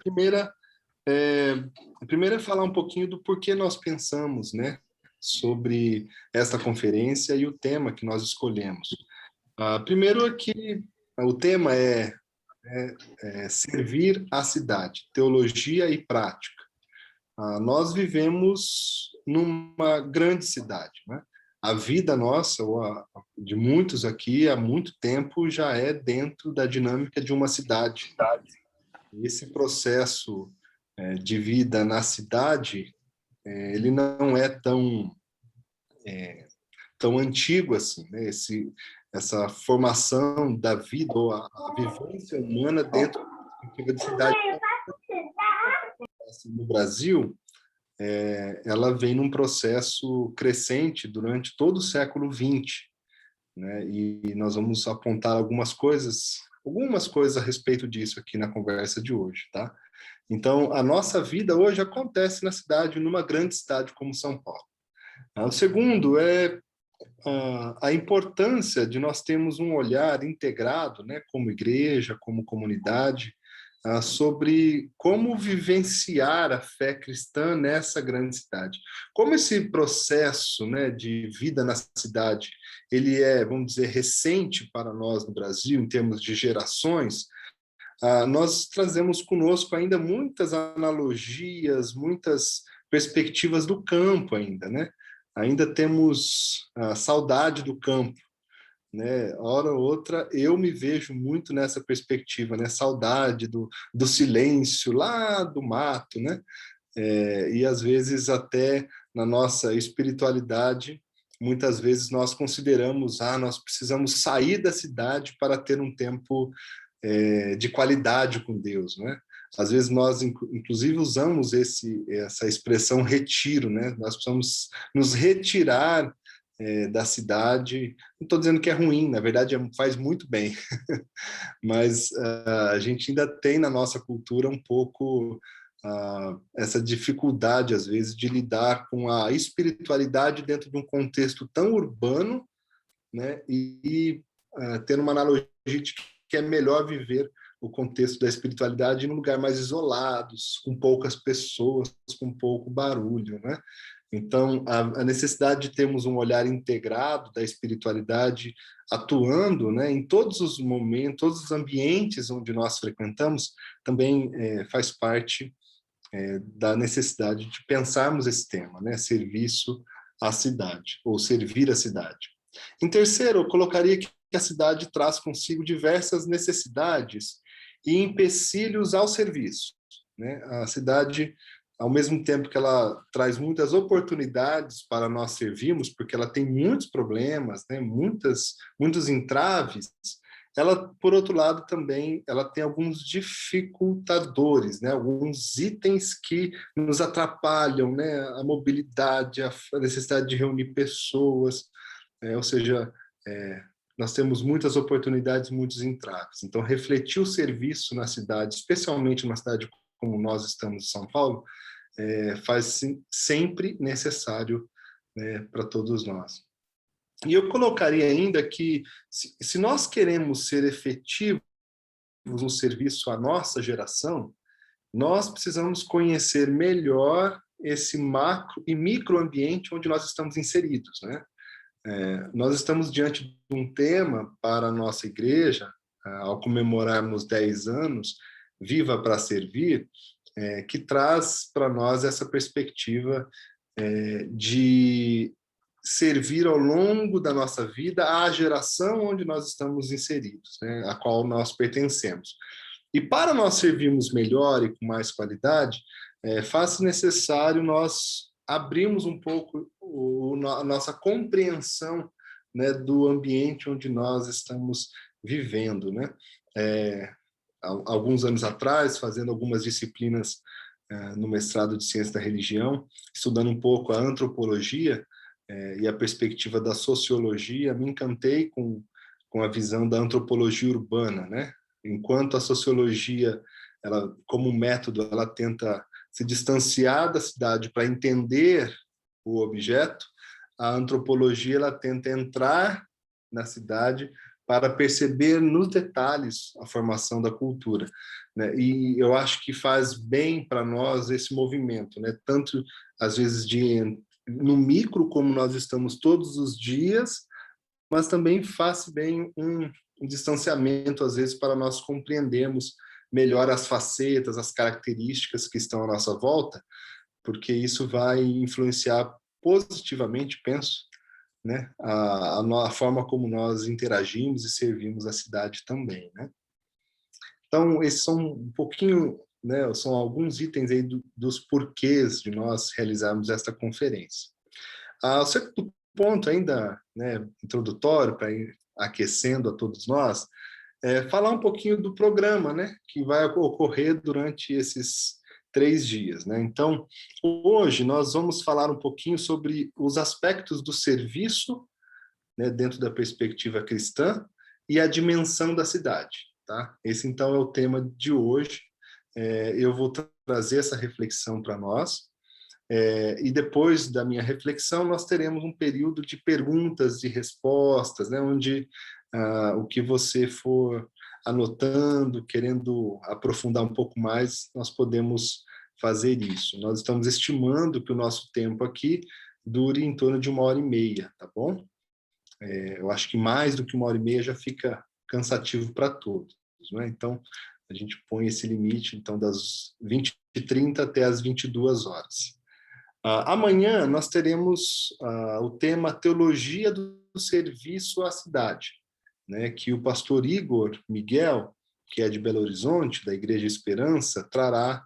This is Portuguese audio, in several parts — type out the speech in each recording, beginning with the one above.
primeira é, a primeira é falar um pouquinho do porquê nós pensamos, né, sobre esta conferência e o tema que nós escolhemos. Primeiro é que o tema é servir a cidade, teologia e prática. Nós vivemos numa grande cidade, né? A vida nossa, de muitos aqui, há muito tempo, já é dentro da dinâmica de uma cidade. Esse processo de vida na cidade, ele não é tão antigo assim, né? Essa formação da vida, ou a vivência humana dentro da cidade assim, no Brasil, ela vem num processo crescente durante todo o século XX, né? E nós vamos apontar algumas coisas a respeito disso aqui na conversa de hoje, tá? Então, a nossa vida hoje acontece na cidade, numa grande cidade como São Paulo. O segundo é a importância de nós termos um olhar integrado, né, como igreja, como comunidade, sobre como vivenciar a fé cristã nessa grande cidade. Como esse processo, né, de vida na cidade, ele é, vamos dizer, recente para nós no Brasil, em termos de gerações, nós trazemos conosco ainda muitas analogias, muitas perspectivas do campo ainda, né? Ainda temos a saudade do campo, né? Hora ou outra eu me vejo muito nessa perspectiva, né? Saudade do silêncio lá do mato, né? E às vezes até na nossa espiritualidade, muitas vezes nós consideramos, nós precisamos sair da cidade para ter um tempo de qualidade com Deus, né? Às vezes nós, inclusive, usamos essa expressão retiro, né? Nós precisamos nos retirar da cidade. Não estou dizendo que é ruim, na verdade faz muito bem, mas a gente ainda tem na nossa cultura um pouco essa dificuldade, às vezes, de lidar com a espiritualidade dentro de um contexto tão urbano, né? E ter uma analogia de que é melhor viver o contexto da espiritualidade em um lugar mais isolado, com poucas pessoas, com pouco barulho, né? Então, a necessidade de termos um olhar integrado da espiritualidade atuando, né, em todos os momentos, todos os ambientes onde nós frequentamos, também faz parte da necessidade de pensarmos esse tema, né, serviço à cidade, ou servir a cidade. Em terceiro, eu colocaria que a cidade traz consigo diversas necessidades e empecilhos ao serviço, né? A cidade, ao mesmo tempo que ela traz muitas oportunidades para nós servirmos, porque ela tem muitos problemas, né? Muitos entraves, ela, por outro lado, também ela tem alguns dificultadores, né? Alguns itens que nos atrapalham, né? A mobilidade, a necessidade de reunir pessoas, ou seja, nós temos muitas oportunidades, muitos entraves. Então, refletir o serviço na cidade, especialmente numa cidade como nós estamos em São Paulo, faz sempre necessário, né, para todos nós. E eu colocaria ainda que, se nós queremos ser efetivos no serviço à nossa geração, nós precisamos conhecer melhor esse macro e microambiente onde nós estamos inseridos, né? Nós estamos diante de um tema para a nossa igreja, ao comemorarmos 10 anos, Viva para Servir, que traz para nós essa perspectiva de servir ao longo da nossa vida à geração onde nós estamos inseridos, né, a qual nós pertencemos. E para nós servirmos melhor e com mais qualidade, faz-se necessário nós abrirmos um pouco a nossa compreensão, né, do ambiente onde nós estamos vivendo, né? Alguns anos atrás, fazendo algumas disciplinas no mestrado de Ciência da Religião, estudando um pouco a antropologia e a perspectiva da sociologia, me encantei com a visão da antropologia urbana, né? Enquanto a sociologia, ela, como método, ela tenta se distanciar da cidade para entender o objeto, a antropologia ela tenta entrar na cidade para perceber nos detalhes a formação da cultura, né? E eu acho que faz bem para nós esse movimento, né? Tanto, às vezes, no micro, como nós estamos todos os dias, mas também faz bem um distanciamento, às vezes, para nós compreendermos melhor as facetas, as características que estão à nossa volta, porque isso vai influenciar positivamente, penso, né, a forma como nós interagimos e servimos a cidade também, né? Então, esses são um pouquinho, né, são alguns itens aí dos porquês de nós realizarmos esta conferência. O segundo ponto ainda, né, introdutório, para ir aquecendo a todos nós, falar um pouquinho do programa, né, que vai ocorrer durante esses 3 dias, né? Então, hoje nós vamos falar um pouquinho sobre os aspectos do serviço, né, dentro da perspectiva cristã, e a dimensão da cidade, tá? Esse, então, é o tema de hoje. Eu vou trazer essa reflexão para nós, e depois da minha reflexão, nós teremos um período de perguntas e respostas, né, onde o que você for anotando, querendo aprofundar um pouco mais, nós podemos fazer isso. Nós estamos estimando que o nosso tempo aqui dure em torno de 1h30, tá bom? Eu acho que mais do que 1h30 já fica cansativo para todos, né? Então, a gente põe esse limite, então, das 20h30 até as 22h. Amanhã nós teremos o tema Teologia do Serviço à Cidade, né, que o pastor Igor Miguel, que é de Belo Horizonte, da Igreja Esperança, trará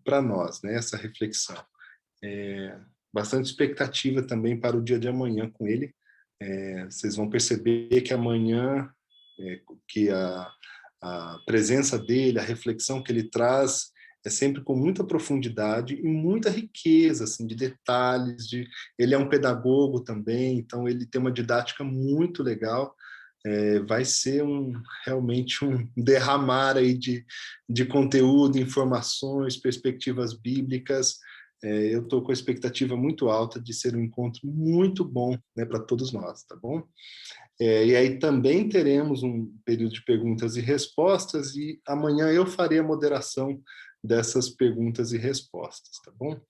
para nós, né, essa reflexão. Bastante expectativa também para o dia de amanhã com ele. Vocês vão perceber que amanhã, que a presença dele, a reflexão que ele traz, é sempre com muita profundidade e muita riqueza, assim, de detalhes. Ele é um pedagogo também, então ele tem uma didática muito legal. Vai ser realmente um derramar aí de conteúdo, informações, perspectivas bíblicas. Eu estou com a expectativa muito alta de ser um encontro muito bom, né, para todos nós, tá bom? E aí também teremos um período de perguntas e respostas, e amanhã eu farei a moderação dessas perguntas e respostas, tá bom?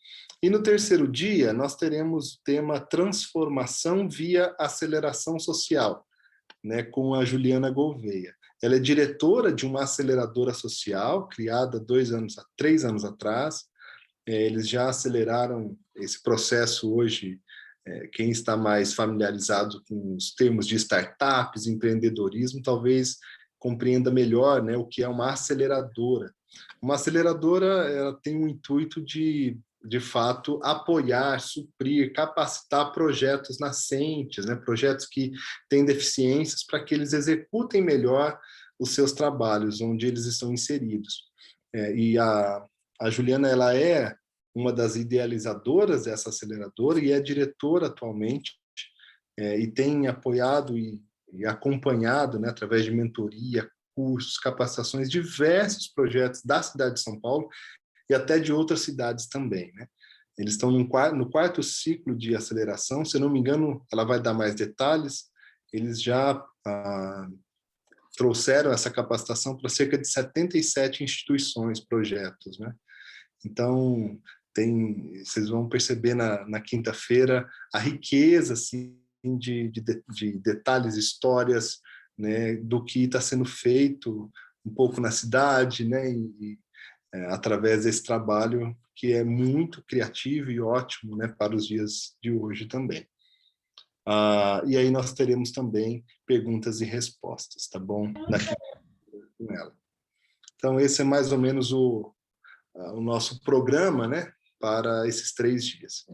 E no terceiro dia, nós teremos o tema Transformação via Aceleração Social, né, com a Juliana Gouveia. Ela é diretora de uma aceleradora social, criada 3 anos atrás. Eles já aceleraram esse processo hoje. Quem está mais familiarizado com os termos de startups, empreendedorismo, talvez compreenda melhor, né, o que é uma aceleradora. Uma aceleradora, ela tem o intuito de fato, apoiar, suprir, capacitar projetos nascentes, né, projetos que têm deficiências, para que eles executem melhor os seus trabalhos, onde eles estão inseridos. E a Juliana, ela é uma das idealizadoras dessa aceleradora e é diretora atualmente, e tem apoiado e acompanhado, né, através de mentoria, cursos, capacitações, diversos projetos da cidade de São Paulo e até de outras cidades também, né? Eles estão no 4º ciclo de aceleração, se não me engano, ela vai dar mais detalhes. Eles já trouxeram essa capacitação para cerca de 77 instituições, projetos, né? Então, vocês vão perceber na quinta-feira a riqueza, assim, de detalhes, histórias, né, do que está sendo feito um pouco na cidade, né, através desse trabalho que é muito criativo e ótimo, né, para os dias de hoje também. E aí nós teremos também perguntas e respostas, tá bom? Com ela. Então, esse é mais ou menos o nosso programa, né, para esses 3 dias.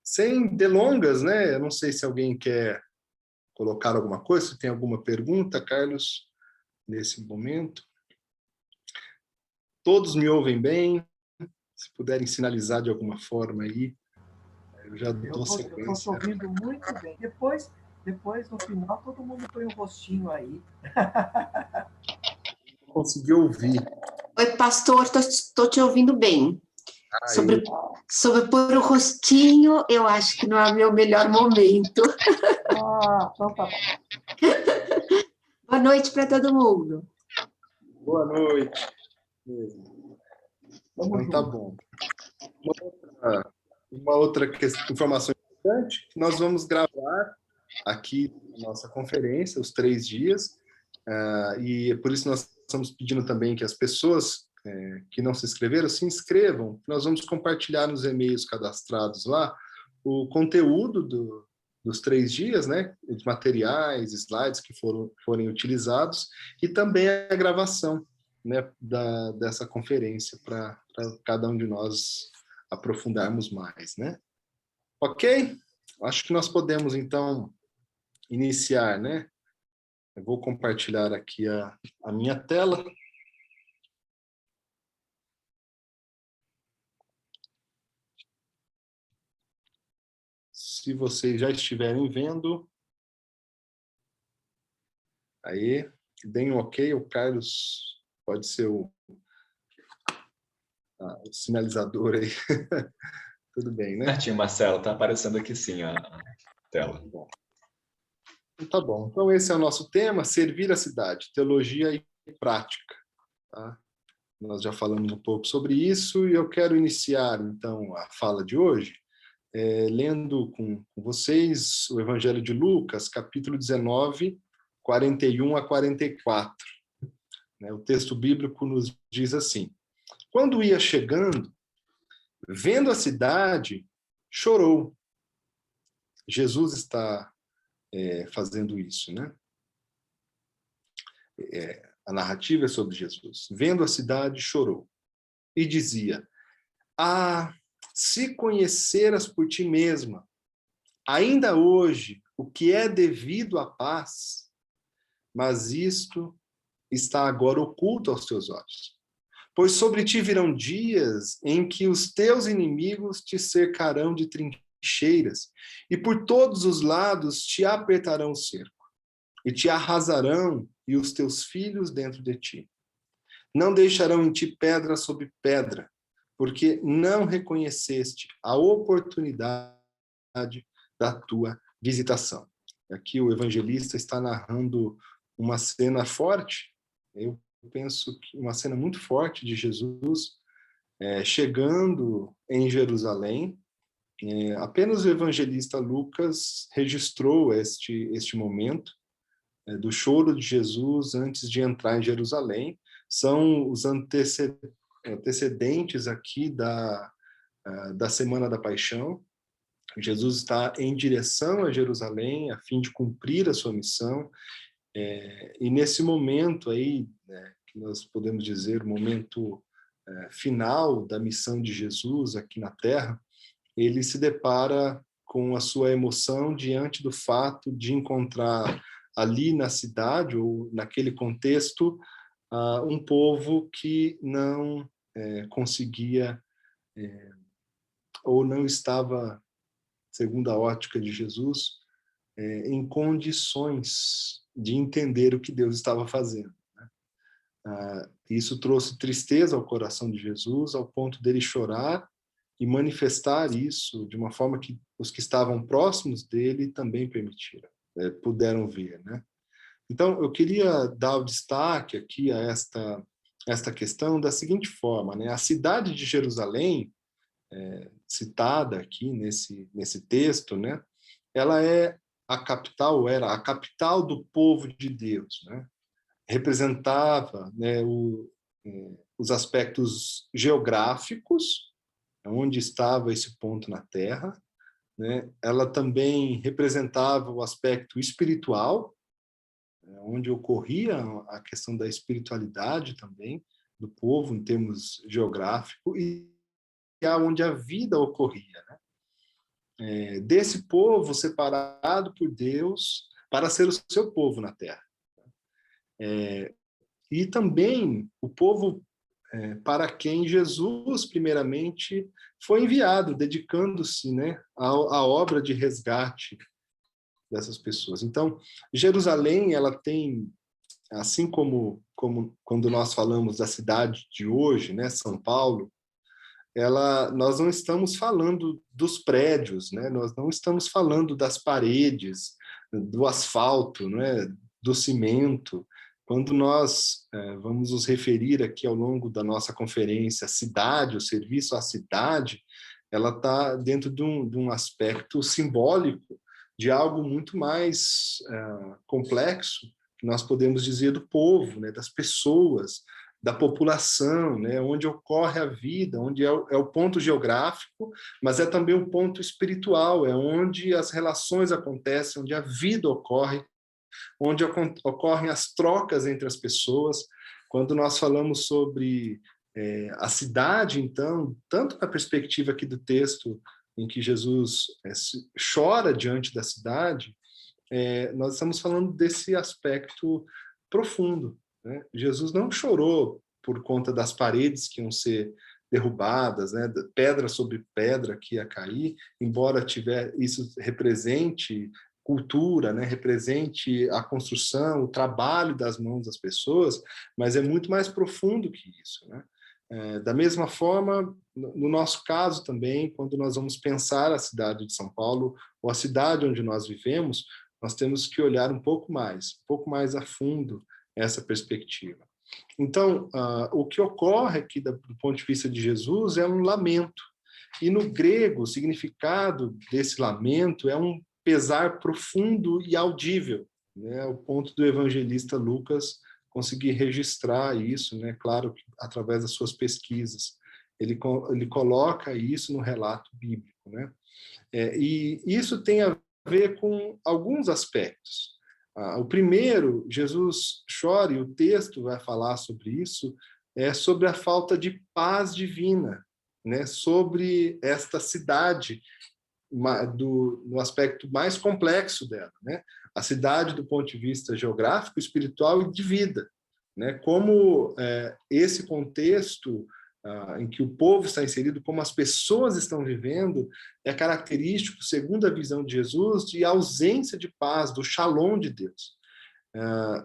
Sem delongas, né, eu não sei se alguém quer colocar alguma coisa, se tem alguma pergunta, Carlos, nesse momento. Todos me ouvem bem? Se puderem sinalizar de alguma forma aí, eu já dou sequência. Eu estou te ouvindo muito bem. Depois, no final, todo mundo põe um rostinho aí. Consegui ouvir. Oi, pastor, estou te ouvindo bem. Sobre pôr o rostinho, eu acho que não é o meu melhor momento. Então tá bom. Boa noite para todo mundo. Boa noite. Então tá bom. Uma outra informação importante, que nós vamos gravar aqui a nossa conferência, os 3 dias, e por isso nós estamos pedindo também que as pessoas que não se inscreveram, se inscrevam. Nós vamos compartilhar nos e-mails cadastrados lá o conteúdo dos 3 dias, né? Os materiais, slides que forem utilizados, e também a gravação, né, dessa conferência para cada um de nós aprofundarmos mais, né? Ok? Acho que nós podemos, então, iniciar, né? Eu vou compartilhar aqui a minha tela. Se vocês já estiverem vendo, aí, deem um ok. O Carlos pode ser o sinalizador aí. Tudo bem, né? Certinho, Marcelo, está aparecendo aqui sim a tela. Bom. Tá bom. Então, esse é o nosso tema, servir a cidade, teologia e prática. Tá? Nós já falamos um pouco sobre isso e eu quero iniciar, então, a fala de hoje lendo com vocês o Evangelho de Lucas, capítulo 19, 41 a 44. O texto bíblico nos diz assim: quando ia chegando, vendo a cidade, chorou. Jesus está fazendo isso, né? A narrativa é sobre Jesus. Vendo a cidade, chorou. E dizia: se conheceras por ti mesma, ainda hoje, o que é devido à paz, mas isto está agora oculto aos teus olhos. Pois sobre ti virão dias em que os teus inimigos te cercarão de trincheiras, e por todos os lados te apertarão o cerco, e te arrasarão, e os teus filhos dentro de ti. Não deixarão em ti pedra sobre pedra, porque não reconheceste a oportunidade da tua visitação. Aqui o evangelista está narrando uma cena forte, eu penso que uma cena muito forte de Jesus chegando em Jerusalém. Apenas o evangelista Lucas registrou este momento do choro de Jesus antes de entrar em Jerusalém. São os antecedentes aqui da Semana da Paixão. Jesus está em direção a Jerusalém a fim de cumprir a sua missão, e nesse momento aí, que nós podemos dizer o momento final da missão de Jesus aqui na Terra, ele se depara com a sua emoção diante do fato de encontrar ali na cidade, ou naquele contexto, um povo que não conseguia ou não estava, segundo a ótica de Jesus, em condições de entender o que Deus estava fazendo. Isso trouxe tristeza ao coração de Jesus, ao ponto dele chorar e manifestar isso de uma forma que os que estavam próximos dele também puderam ver, né? Então, eu queria dar o destaque aqui a esta questão da seguinte forma, né? A cidade de Jerusalém, citada aqui nesse texto, né? Ela é a capital, era a capital do povo de Deus, né? Representava, né, os aspectos geográficos, onde estava esse ponto na Terra, né? Ela também representava o aspecto espiritual, onde ocorria a questão da espiritualidade também do povo em termos geográficos, e onde a vida ocorria, né? Desse povo separado por Deus para ser o seu povo na Terra. E também o povo para quem Jesus, primeiramente, foi enviado, dedicando-se, né, à obra de resgate dessas pessoas. Então, Jerusalém, ela tem, assim como quando nós falamos da cidade de hoje, né, São Paulo, nós não estamos falando dos prédios, né? Nós não estamos falando das paredes, do asfalto, né? do cimento. Quando nós vamos nos referir aqui ao longo da nossa conferência, a cidade, o serviço à cidade, ela está dentro de um aspecto simbólico de algo muito mais complexo, que nós podemos dizer do povo, né, das pessoas, da população, né, onde ocorre a vida, onde é o ponto geográfico, mas é também o ponto espiritual, é onde as relações acontecem, onde a vida ocorre, onde ocorrem as trocas entre as pessoas. Quando nós falamos sobre a cidade, então, tanto na perspectiva aqui do texto, em que Jesus chora diante da cidade, nós estamos falando desse aspecto profundo, né? Jesus não chorou por conta das paredes que iam ser derrubadas, né? Pedra sobre pedra que ia cair, embora isso represente cultura, né? Represente a construção, o trabalho das mãos das pessoas, mas é muito mais profundo que isso, né? Da mesma forma, no nosso caso também, quando nós vamos pensar a cidade de São Paulo, ou a cidade onde nós vivemos, nós temos que olhar um pouco mais a fundo essa perspectiva. Então, o que ocorre aqui do ponto de vista de Jesus é um lamento. E no grego, o significado desse lamento é um pesar profundo e audível, né? O ponto do evangelista Lucas conseguir registrar isso, né? Claro, através das suas pesquisas. Ele coloca isso no relato bíblico, né? E isso tem a ver com alguns aspectos. O primeiro, Jesus chora, e o texto vai falar sobre isso, sobre a falta de paz divina, né? Sobre esta cidade, no aspecto mais complexo dela, né? A cidade do ponto de vista geográfico, espiritual e de vida, né? Como esse contexto em que o povo está inserido, como as pessoas estão vivendo, é característico, segundo a visão de Jesus, de ausência de paz, do shalom de Deus.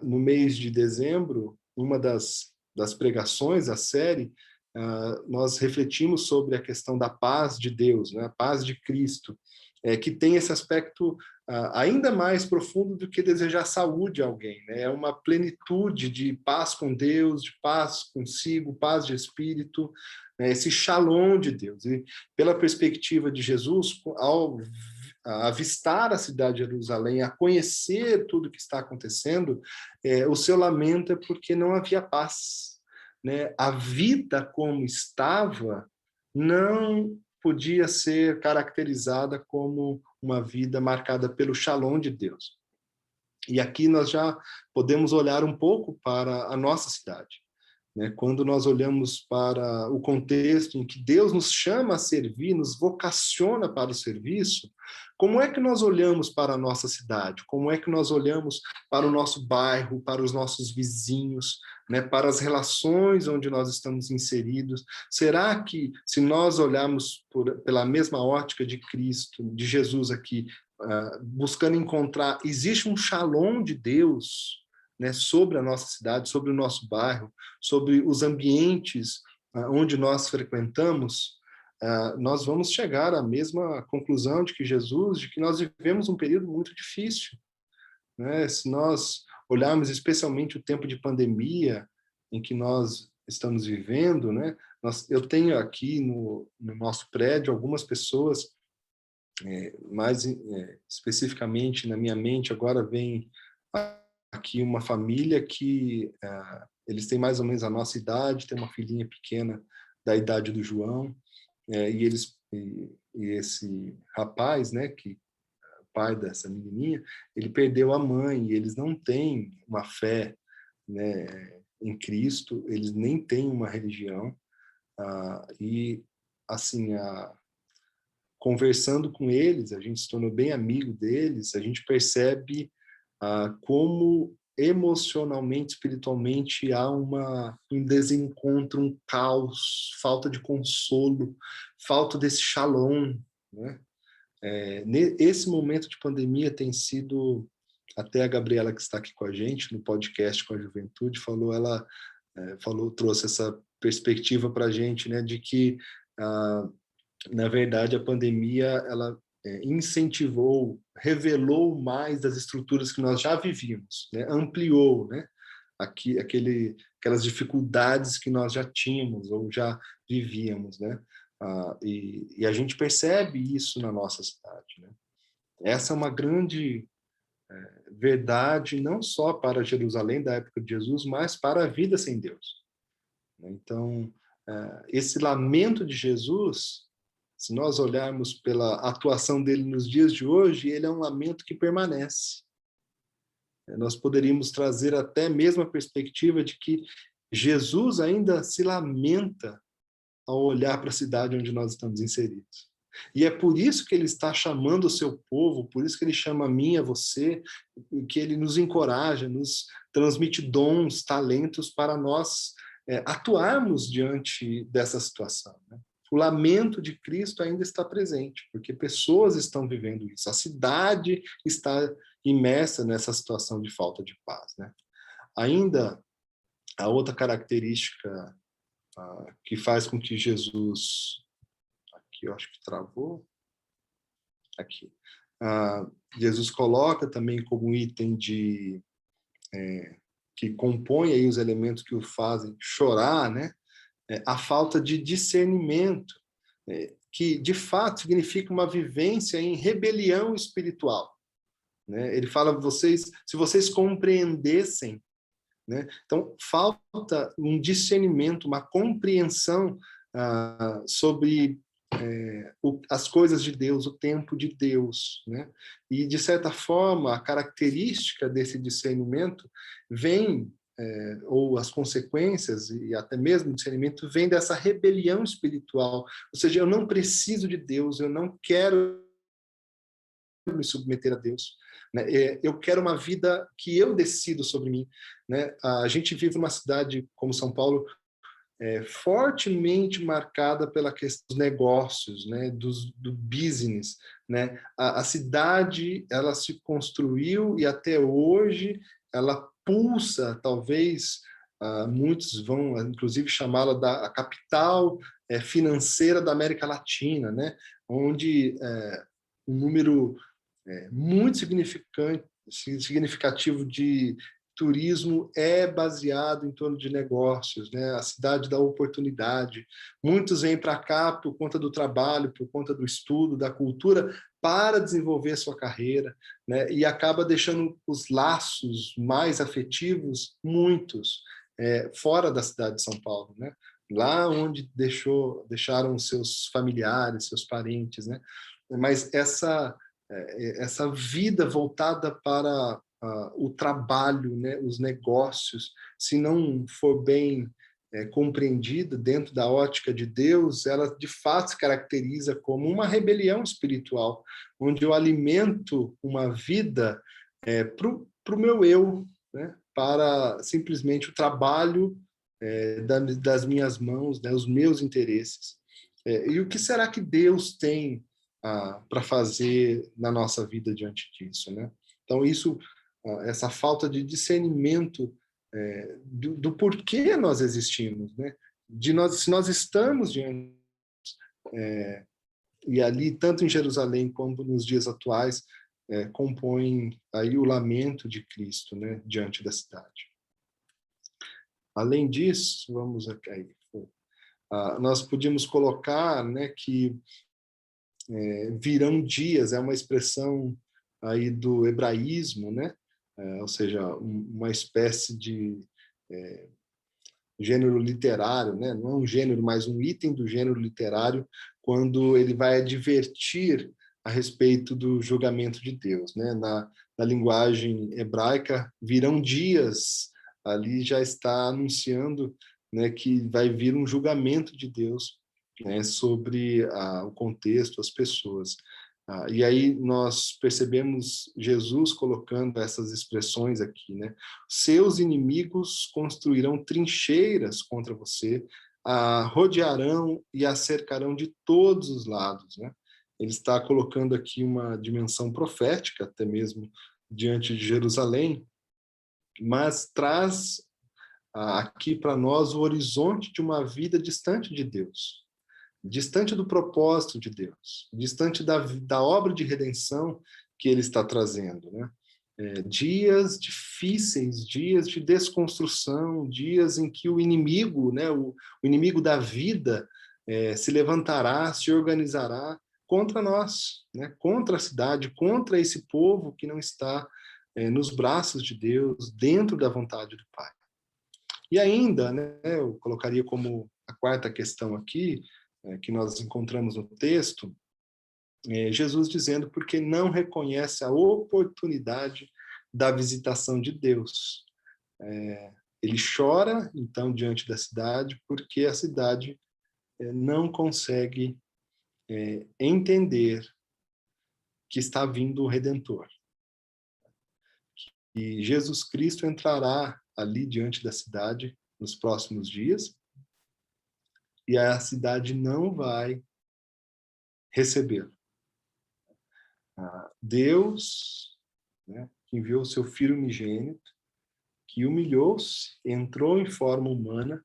No mês de dezembro, uma das pregações da série, nós refletimos sobre a questão da paz de Deus, né? A paz de Cristo, que tem esse aspecto ainda mais profundo do que desejar saúde a alguém, né? É uma plenitude de paz com Deus, de paz consigo, paz de espírito, né? Esse shalom de Deus. E pela perspectiva de Jesus, ao avistar a cidade de Jerusalém, a conhecer tudo o que está acontecendo, o seu lamento é porque não havia paz, né? A vida como estava não podia ser caracterizada como uma vida marcada pelo shalom de Deus. E aqui nós já podemos olhar um pouco para a nossa cidade, né? Quando nós olhamos para o contexto em que Deus nos chama a servir, nos vocaciona para o serviço, como é que nós olhamos para a nossa cidade? Como é que nós olhamos para o nosso bairro, para os nossos vizinhos, né? Para as relações onde nós estamos inseridos? Será que, se nós olharmos pela mesma ótica de Cristo, de Jesus aqui, buscando encontrar, existe um shalom de Deus, né, sobre a nossa cidade, sobre o nosso bairro, sobre os ambientes onde nós frequentamos, nós vamos chegar à mesma conclusão de que Jesus, de que nós vivemos um período muito difícil, né? Se nós olharmos especialmente o tempo de pandemia em que nós estamos vivendo, né? Eu tenho aqui no nosso prédio algumas pessoas, mais especificamente na minha mente agora vem aqui uma família que eles têm mais ou menos a nossa idade, tem uma filhinha pequena da idade do João, e esse rapaz, né, que pai dessa menininha, ele perdeu a mãe, e eles não têm uma fé, né, em Cristo, eles nem têm uma religião, e assim, conversando com eles, a gente se tornou bem amigo deles, a gente percebe como emocionalmente, espiritualmente há um desencontro, um caos, falta de consolo, falta desse shalom, né? Esse momento de pandemia tem sido, até a Gabriela que está aqui com a gente no podcast com a Juventude trouxe essa perspectiva para a gente, né, de que na verdade a pandemia ela incentivou, revelou mais das estruturas que nós já vivíamos, né? Ampliou, né? Aquelas dificuldades que nós já tínhamos ou já vivíamos, né? E a gente percebe isso na nossa cidade, né? Essa é uma grande verdade, não só para Jerusalém da época de Jesus, mas para a vida sem Deus. Então, esse lamento de Jesus, se nós olharmos pela atuação dele nos dias de hoje, ele é um lamento que permanece. Nós poderíamos trazer até mesmo a perspectiva de que Jesus ainda se lamenta ao olhar para a cidade onde nós estamos inseridos. E é por isso que ele está chamando o seu povo, por isso que ele chama a mim, a você, que ele nos encoraja, nos transmite dons, talentos para nós atuarmos diante dessa situação, né? O lamento de Cristo ainda está presente, porque pessoas estão vivendo isso. A cidade está imersa nessa situação de falta de paz, né? Ainda, a outra característica que faz com que Jesus... Aqui eu acho que travou. Aqui. Jesus coloca também como item que compõe aí os elementos que o fazem chorar, né? A falta de discernimento, que de fato significa uma vivência em rebelião espiritual, né? Ele fala, se vocês compreendessem, né? Então falta um discernimento, uma compreensão sobre as coisas de Deus, o tempo de Deus, né? E de certa forma a característica desse discernimento vem ou as consequências e até mesmo o discernimento vem dessa rebelião espiritual, ou seja, eu não preciso de Deus, eu não quero me submeter a Deus, né? Eu quero uma vida que eu decido sobre mim, né? A gente vive numa cidade como São Paulo fortemente marcada pela questão dos negócios, né? do business, né? A cidade, ela se construiu e até hoje ela pulsa, talvez muitos vão inclusive chamá-la da capital financeira da América Latina, né? Onde um número muito significativo de turismo é baseado em torno de negócios, né? A cidade da oportunidade. Muitos vêm para cá por conta do trabalho, por conta do estudo, da cultura, para desenvolver sua carreira, né? E acaba deixando os laços mais afetivos, muitos, fora da cidade de São Paulo, né? Lá onde deixaram seus familiares, seus parentes, né? Mas essa vida voltada para o trabalho, né, os negócios, se não for bem compreendida dentro da ótica de Deus, ela de fato se caracteriza como uma rebelião espiritual, onde eu alimento uma vida para o meu eu, né, para simplesmente o trabalho das minhas mãos, né, os meus interesses. E o que será que Deus tem para fazer na nossa vida diante disso, né? Então essa falta de discernimento do porquê nós existimos, né? Se nós estamos diante e ali tanto em Jerusalém como nos dias atuais compõem aí o lamento de Cristo, né? Diante da cidade. Além disso, vamos aqui. Nós podíamos colocar, né, que virão dias, é uma expressão aí do hebraísmo, né? Ou seja, uma espécie de gênero literário, né? Não é um gênero, mas um item do gênero literário, quando ele vai advertir a respeito do julgamento de Deus, né? Na linguagem hebraica, virão dias, ali já está anunciando, né, que vai vir um julgamento de Deus, né, sobre o contexto, as pessoas. E aí nós percebemos Jesus colocando essas expressões aqui, né? Seus inimigos construirão trincheiras contra você, rodearão e a cercarão de todos os lados, né? Ele está colocando aqui uma dimensão profética, até mesmo diante de Jerusalém, mas traz aqui para nós o horizonte de uma vida distante de Deus. distante do propósito de Deus, distante da obra de redenção que ele está trazendo, né? Dias difíceis, dias de desconstrução, dias em que o inimigo, né, o inimigo da vida, se levantará, se organizará contra nós, né, contra a cidade, contra esse povo que não está nos braços de Deus, dentro da vontade do Pai. E ainda, né, eu colocaria como a quarta questão aqui, que nós encontramos no texto, Jesus dizendo porque não reconhece a oportunidade da visitação de Deus. Ele chora, então, diante da cidade, porque a cidade não consegue entender que está vindo o Redentor. E Jesus Cristo entrará ali diante da cidade nos próximos dias, e a cidade não vai recebê-lo. Deus, né, que enviou o seu Filho unigênito, que humilhou-se, entrou em forma humana,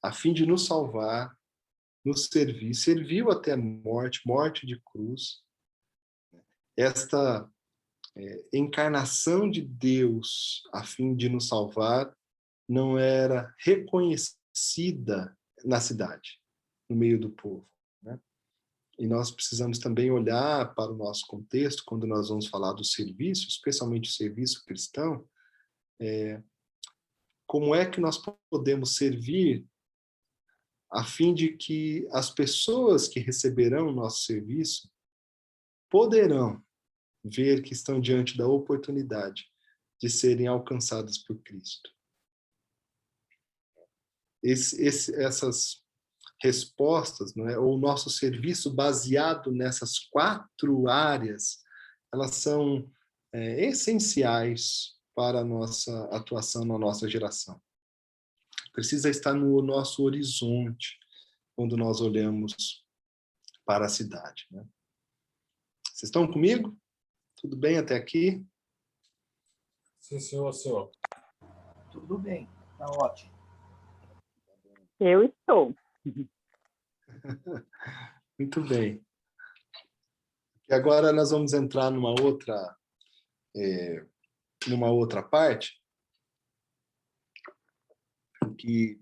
a fim de nos salvar, nos servir, serviu até a morte, morte de cruz. Esta encarnação de Deus a fim de nos salvar não era reconhecida na cidade, no meio do povo, né? E nós precisamos também olhar para o nosso contexto, quando nós vamos falar do serviço, especialmente o serviço cristão, como é que nós podemos servir a fim de que as pessoas que receberão o nosso serviço poderão ver que estão diante da oportunidade de serem alcançadas por Cristo. Essas respostas, não é? Ou o nosso serviço baseado nessas 4 áreas, elas são essenciais para a nossa atuação na nossa geração. Precisa estar no nosso horizonte quando nós olhamos para a cidade, né? Vocês estão comigo? Tudo bem até aqui? Sim, senhor. Tudo bem, tá ótimo. Eu estou. Muito bem. E agora nós vamos entrar numa outra parte, que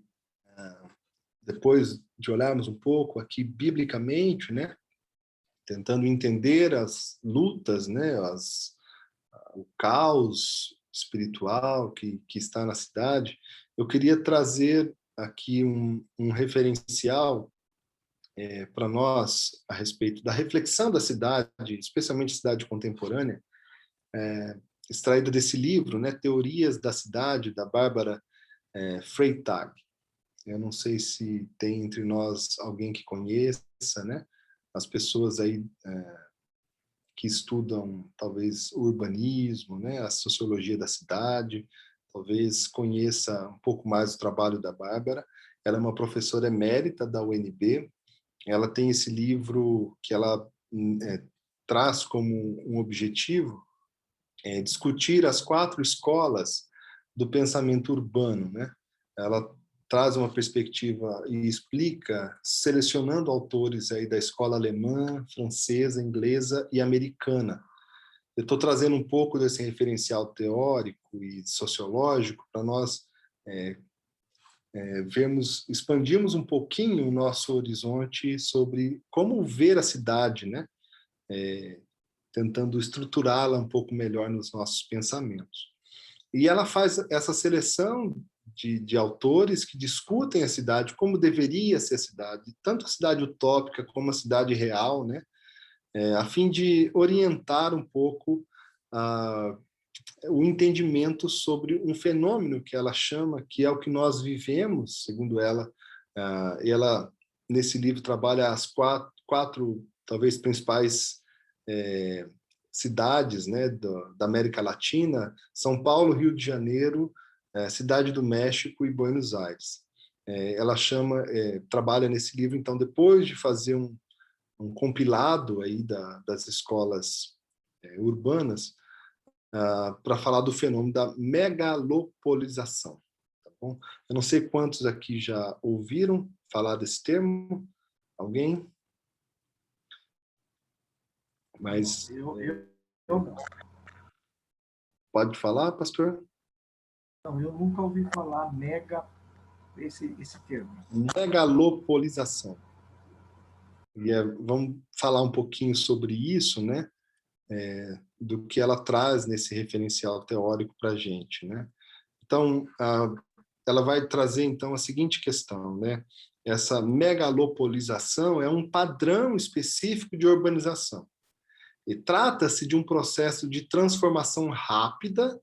depois de olharmos um pouco aqui biblicamente, né, tentando entender as lutas, né, o caos espiritual que está na cidade, eu queria trazer aqui um referencial para nós a respeito da reflexão da cidade, especialmente cidade contemporânea, extraída desse livro, né, Teorias da Cidade, da Bárbara Freytag. Eu não sei se tem entre nós alguém que conheça, né, as pessoas aí que estudam talvez o urbanismo, né, a sociologia da cidade, talvez conheça um pouco mais o trabalho da Bárbara. Ela é uma professora emérita da UNB. Ela tem esse livro que ela traz como um objetivo discutir as 4 escolas do pensamento urbano, né? Ela traz uma perspectiva e explica, selecionando autores aí da escola alemã, francesa, inglesa e americana. Eu estou trazendo um pouco desse referencial teórico e sociológico para nós expandirmos um pouquinho o nosso horizonte sobre como ver a cidade, né? Tentando estruturá-la um pouco melhor nos nossos pensamentos. E ela faz essa seleção de autores que discutem a cidade, como deveria ser a cidade, tanto a cidade utópica como a cidade real, né? A fim de orientar um pouco o entendimento sobre um fenômeno que ela chama, que é o que nós vivemos, segundo ela. E ela, nesse livro, trabalha as quatro talvez, principais cidades, né, da América Latina: São Paulo, Rio de Janeiro, Cidade do México e Buenos Aires. Ela trabalha nesse livro, então, depois de fazer um compilado aí das escolas urbanas, para falar do fenômeno da megalopolização. Tá bom? Eu não sei quantos aqui já ouviram falar desse termo. Alguém? Mas Eu pode falar, pastor? não, eu nunca ouvi falar esse termo. Megalopolização. E vamos falar um pouquinho sobre isso, né? Do que ela traz nesse referencial teórico para a gente, né? Então, ela vai trazer então a seguinte questão, né? Essa megalopolização é um padrão específico de urbanização. E trata-se de um processo de transformação rápida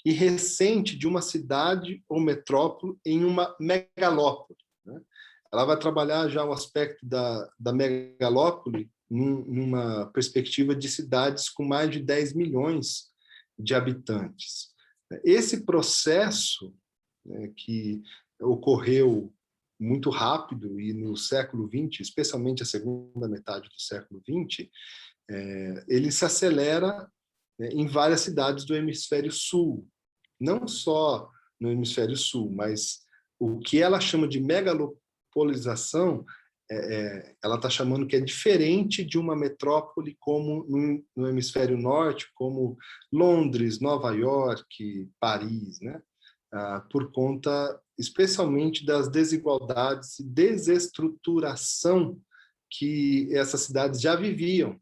e recente de uma cidade ou metrópole em uma megalópole, né? Ela vai trabalhar já o aspecto da megalópole numa perspectiva de cidades com mais de 10 milhões de habitantes. Esse processo, né, que ocorreu muito rápido e no século XX, especialmente a segunda metade do século XX, ele se acelera, né, em várias cidades do hemisfério sul, não só no hemisfério sul, mas o que ela chama de megalopolização, ela está chamando que é diferente de uma metrópole como no hemisfério norte, como Londres, Nova York, Paris, né? Por conta, especialmente, das desigualdades e desestruturação que essas cidades já viviam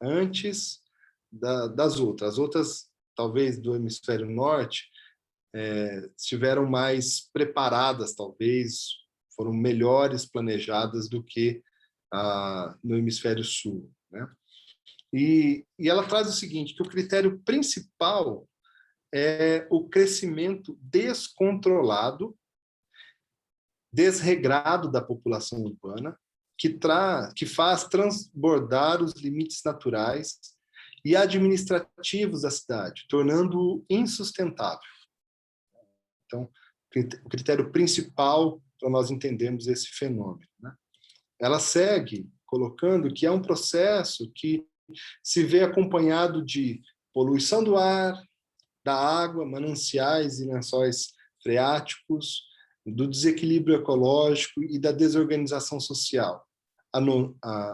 antes das outras. As outras, talvez, do hemisfério norte, estiveram mais preparadas, talvez, foram melhores planejadas do que no hemisfério sul, né? E ela traz o seguinte, que o critério principal é o crescimento descontrolado, desregrado da população urbana, que faz transbordar os limites naturais e administrativos da cidade, tornando-o insustentável. Então, o critério principal para nós entendermos esse fenômeno, né? Ela segue colocando que é um processo que se vê acompanhado de poluição do ar, da água, mananciais e lençóis freáticos, do desequilíbrio ecológico e da desorganização social,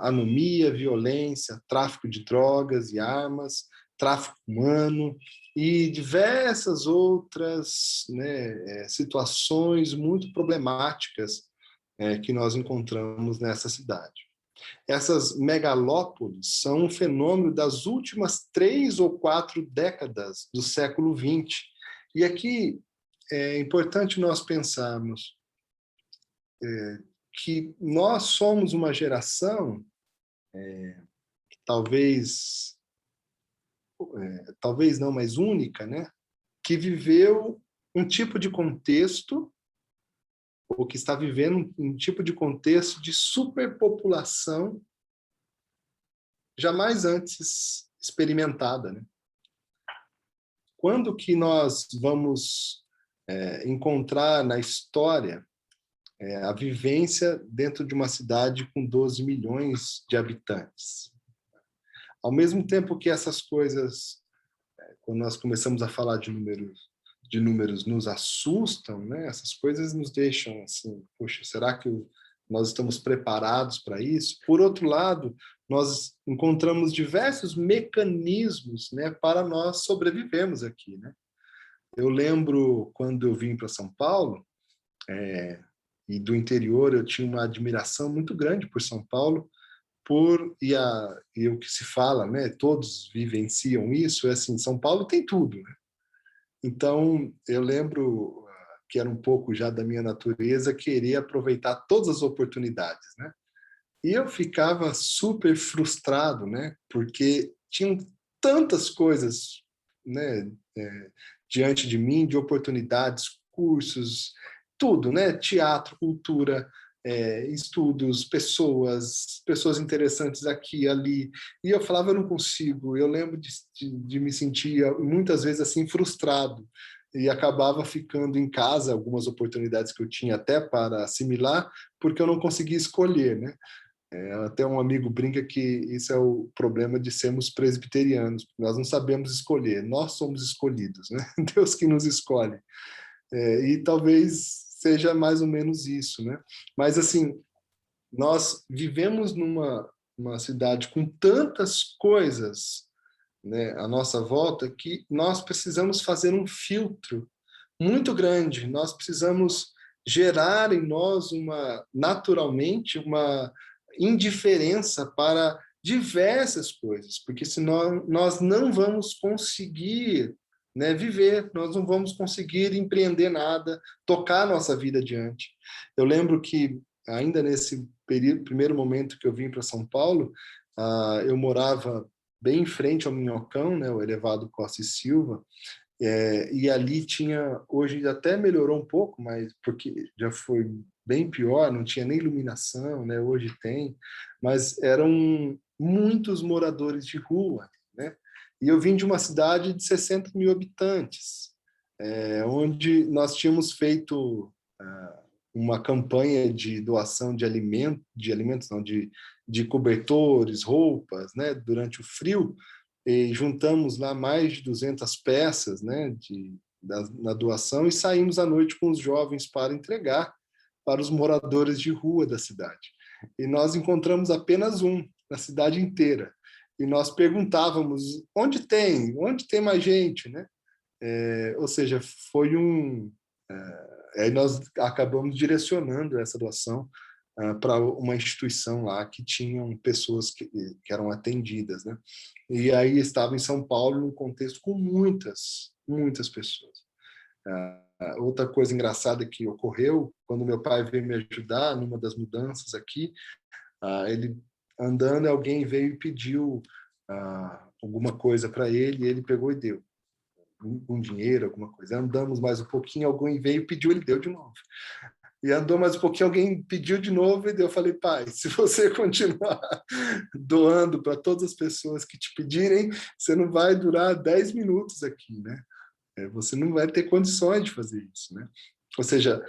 anomia, violência, tráfico de drogas e armas, tráfico humano e diversas outras, né, situações muito problemáticas que nós encontramos nessa cidade. Essas megalópolis são um fenômeno das últimas 3 ou 4 décadas do século XX. E aqui é importante nós pensarmos que nós somos uma geração, talvez não, mas única, né, que viveu um tipo de contexto, ou que está vivendo um tipo de contexto de superpopulação jamais antes experimentada, né? Quando que nós vamos encontrar na história a vivência dentro de uma cidade com 12 milhões de habitantes? Ao mesmo tempo que essas coisas, quando nós começamos a falar de números nos assustam, né? Essas coisas nos deixam assim, poxa, será que nós estamos preparados para isso? Por outro lado, nós encontramos diversos mecanismos, né, para nós sobrevivermos aqui, né? Eu lembro quando eu vim para São Paulo, e do interior eu tinha uma admiração muito grande por São Paulo, e o que se fala, né, todos vivenciam isso, é assim, São Paulo tem tudo, né? Então, eu lembro que era um pouco já da minha natureza querer aproveitar todas as oportunidades, né? E eu ficava super frustrado, né? Porque tinham tantas coisas, né, diante de mim, de oportunidades, cursos, tudo, né? Teatro, cultura, estudos, pessoas interessantes aqui, ali. E eu falava, eu não consigo. Eu lembro de me sentir, muitas vezes, assim, frustrado. E acabava ficando em casa, algumas oportunidades que eu tinha até para assimilar, porque eu não conseguia escolher, né? Até um amigo brinca que isso é o problema de sermos presbiterianos. Nós não sabemos escolher, nós somos escolhidos, né? Deus que nos escolhe. E talvez seja mais ou menos isso, né? Mas, assim, nós vivemos numa cidade com tantas coisas, né, à nossa volta, que nós precisamos fazer um filtro muito grande. Nós precisamos gerar em nós naturalmente uma indiferença para diversas coisas, porque senão nós não vamos conseguir, né, viver, nós não vamos conseguir empreender nada, tocar a nossa vida adiante. Eu lembro que, ainda nesse primeiro momento que eu vim para São Paulo, eu morava bem em frente ao Minhocão, né, o elevado Costa e Silva, e ali tinha, hoje até melhorou um pouco, mas porque já foi bem pior, não tinha nem iluminação, né? Hoje tem, mas eram muitos moradores de rua, né? E eu vim de uma cidade de 60 mil habitantes, onde nós tínhamos feito uma campanha de doação de alimentos não, de cobertores, roupas, né? Durante o frio, e juntamos lá mais de 200 peças, né, na doação, e saímos à noite com os jovens para entregar para os moradores de rua da cidade. E nós encontramos apenas um na cidade inteira. E nós perguntávamos, onde tem mais gente, né? Ou seja, foi aí nós acabamos direcionando essa doação para uma instituição lá que tinham pessoas que eram atendidas, né? E aí estava em São Paulo, num contexto com muitas pessoas. Outra coisa engraçada que ocorreu, quando meu pai veio me ajudar numa das mudanças aqui, ele andando, alguém veio e pediu alguma coisa para ele, e ele pegou e deu. Um dinheiro, alguma coisa. Andamos mais um pouquinho, alguém veio e pediu, ele deu de novo. E andou mais um pouquinho, alguém pediu de novo, e eu falei, pai, se você continuar doando para todas as pessoas que te pedirem, você não vai durar 10 minutos aqui, né? Você não vai ter condições de fazer isso, né? Ou seja,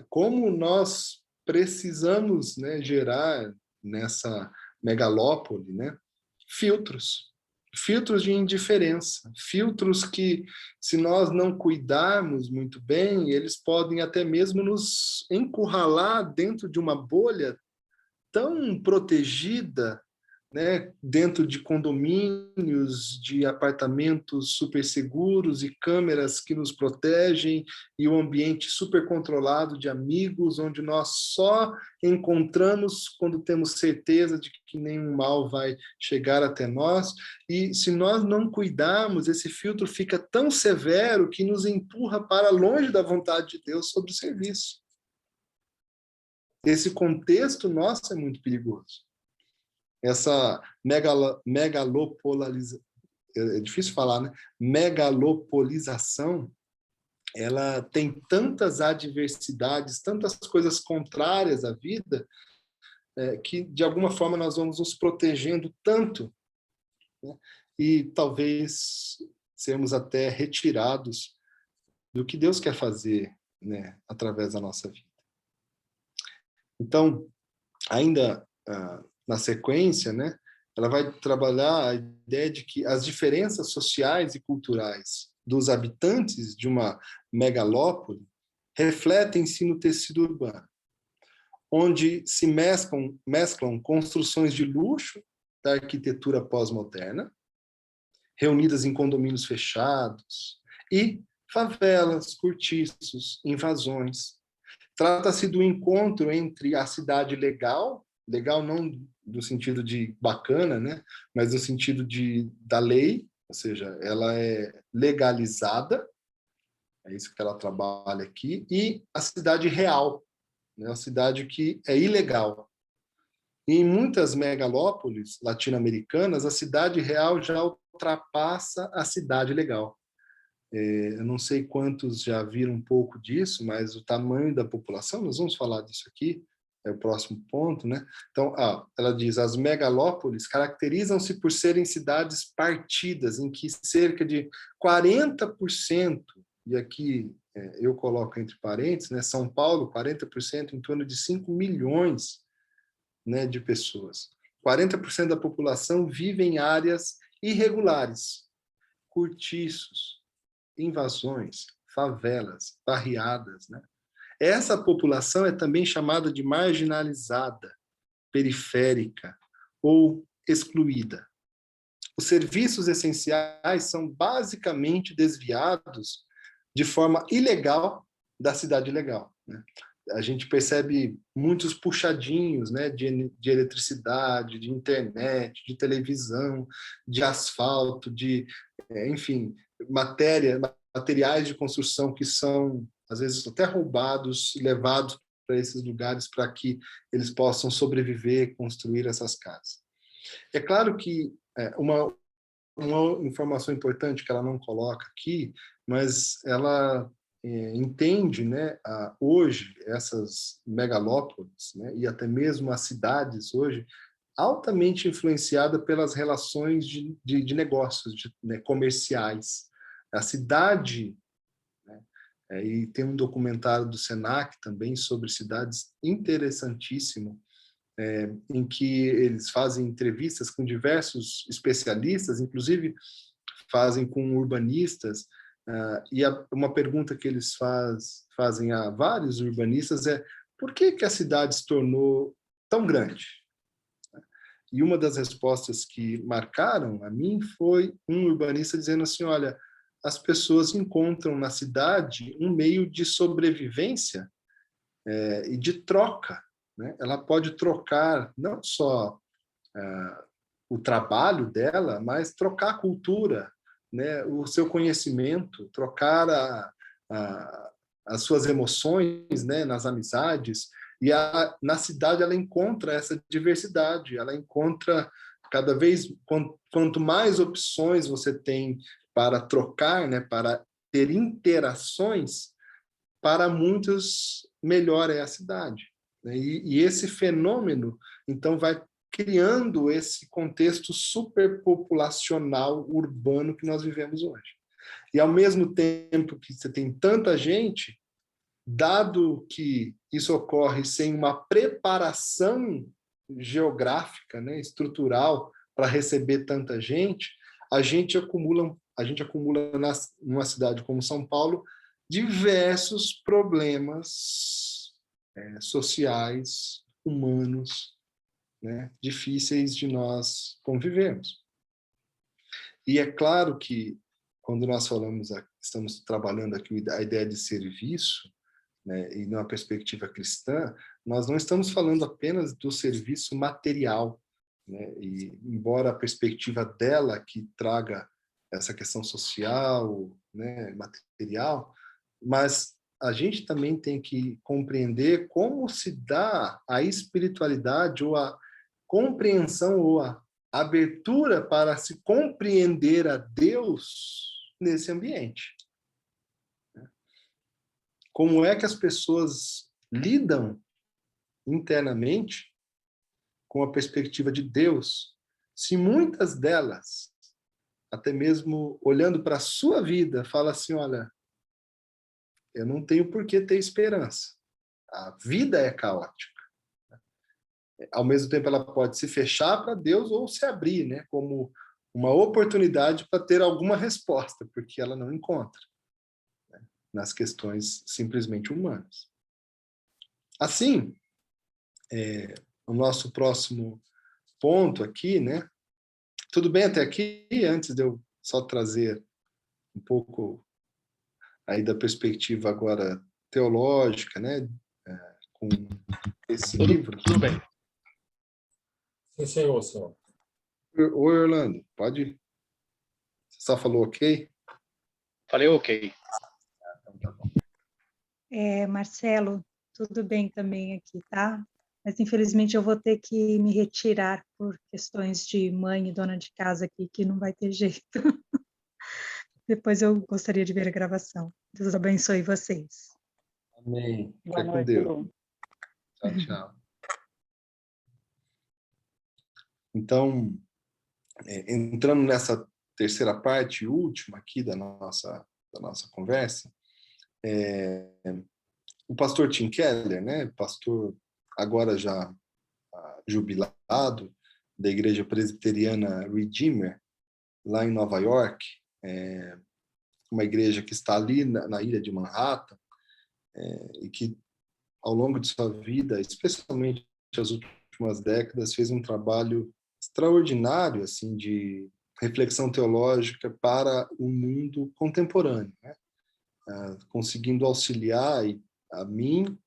como nós precisamos, né, gerar nessa megalópole, né, filtros de indiferença, filtros que, se nós não cuidarmos muito bem, eles podem até mesmo nos encurralar dentro de uma bolha tão protegida, né, dentro de condomínios, de apartamentos super seguros e câmeras que nos protegem, e um ambiente super controlado de amigos, onde nós só encontramos quando temos certeza de que nenhum mal vai chegar até nós. E se nós não cuidarmos, esse filtro fica tão severo que nos empurra para longe da vontade de Deus sobre o serviço. Esse contexto nosso é muito perigoso. Essa megalopolização, é difícil falar, né? Megalopolização, ela tem tantas adversidades, tantas coisas contrárias à vida, que de alguma forma nós vamos nos protegendo tanto, né? E talvez sermos até retirados do que Deus quer fazer, né, através da nossa vida. Então, ainda na sequência, né, ela vai trabalhar a ideia de que as diferenças sociais e culturais dos habitantes de uma megalópole refletem-se no tecido urbano, onde se mesclam construções de luxo da arquitetura pós-moderna, reunidas em condomínios fechados, e favelas, cortiços, invasões. Trata-se do encontro entre a cidade legal não no sentido de bacana, né, mas no sentido da lei, ou seja, ela é legalizada, é isso que ela trabalha aqui, e a cidade real, né, a cidade que é ilegal. E em muitas megalópolis latino-americanas, a cidade real já ultrapassa a cidade legal. Eu não sei quantos já viram um pouco disso, mas o tamanho da população, nós vamos falar disso aqui, é o próximo ponto, né? Então, ela diz, as megalópolis caracterizam-se por serem cidades partidas, em que cerca de 40%, e aqui eu coloco entre parênteses, né, São Paulo, 40%, em torno de 5 milhões, né, de pessoas. 40% da população vive em áreas irregulares, cortiços, invasões, favelas, barriadas, né? Essa população é também chamada de marginalizada, periférica ou excluída. Os serviços essenciais são basicamente desviados de forma ilegal da cidade legal, né? A gente percebe muitos puxadinhos, né, de eletricidade, de internet, de televisão, de asfalto, enfim, materiais de construção que são, às vezes, até roubados e levados para esses lugares para que eles possam sobreviver e construir essas casas. É claro que uma informação importante que ela não coloca aqui, mas ela entende, né, hoje essas megalópolis, né, e até mesmo as cidades hoje, altamente influenciada pelas relações de negócios, né, comerciais. A cidade, né, e tem um documentário do Senac também sobre cidades interessantíssimo, em que eles fazem entrevistas com diversos especialistas, inclusive fazem com urbanistas, e uma pergunta que eles fazem a vários urbanistas é: por que a cidade se tornou tão grande? E uma das respostas que marcaram a mim foi um urbanista dizendo assim: olha, as pessoas encontram na cidade um meio de sobrevivência e de troca, né? Ela pode trocar não só o trabalho dela, mas trocar a cultura, né, o seu conhecimento, trocar as suas emoções, né, nas amizades. E na cidade ela encontra essa diversidade, ela encontra cada vez, quanto mais opções você tem para trocar, né, para ter interações, para muitos melhor é a cidade, né? E esse fenômeno, então, vai criando esse contexto superpopulacional urbano que nós vivemos hoje. E, ao mesmo tempo que você tem tanta gente, dado que isso ocorre sem uma preparação geográfica, né, estrutural, para receber tanta gente, a gente acumula numa cidade como São Paulo diversos problemas sociais, humanos, né, difíceis de nós convivermos. E é claro que, quando nós estamos trabalhando aqui a ideia de serviço, né, e numa perspectiva cristã, nós não estamos falando apenas do serviço material, né, e embora a perspectiva dela que traga essa questão social, né, material, mas a gente também tem que compreender como se dá a espiritualidade ou a compreensão ou a abertura para se compreender a Deus nesse ambiente. Como é que as pessoas lidam internamente com a perspectiva de Deus, se muitas delas, até mesmo olhando para a sua vida, falam assim: olha, eu não tenho por que ter esperança. A vida é caótica. Ao mesmo tempo, ela pode se fechar para Deus ou se abrir, né, como uma oportunidade para ter alguma resposta, porque ela não encontra, né, nas questões simplesmente humanas. Assim, o nosso próximo ponto aqui, né? Tudo bem até aqui? Antes de eu só trazer um pouco aí da perspectiva agora teológica, né? Com esse livro. Tudo bem. Sim, senhor, senhor. Oi, Orlando, pode ir. Você só falou ok? Falei ok. Então tá bom. Marcelo, tudo bem também aqui, tá? Mas infelizmente eu vou ter que me retirar por questões de mãe e dona de casa aqui, que não vai ter jeito. Depois eu gostaria de ver a gravação. Deus abençoe vocês. Amém. Boa Fica com noite, Deus. Lu. Tchau, tchau. Então, entrando nessa terceira parte, última aqui da nossa conversa, o pastor Tim Keller, né, pastor agora já jubilado, da Igreja Presbiteriana Redeemer, lá em Nova York, uma igreja que está ali na ilha de Manhattan, e que, ao longo de sua vida, especialmente as últimas últimas décadas, fez um trabalho extraordinário assim, de reflexão teológica para o mundo contemporâneo, né? Conseguindo auxiliar a mim,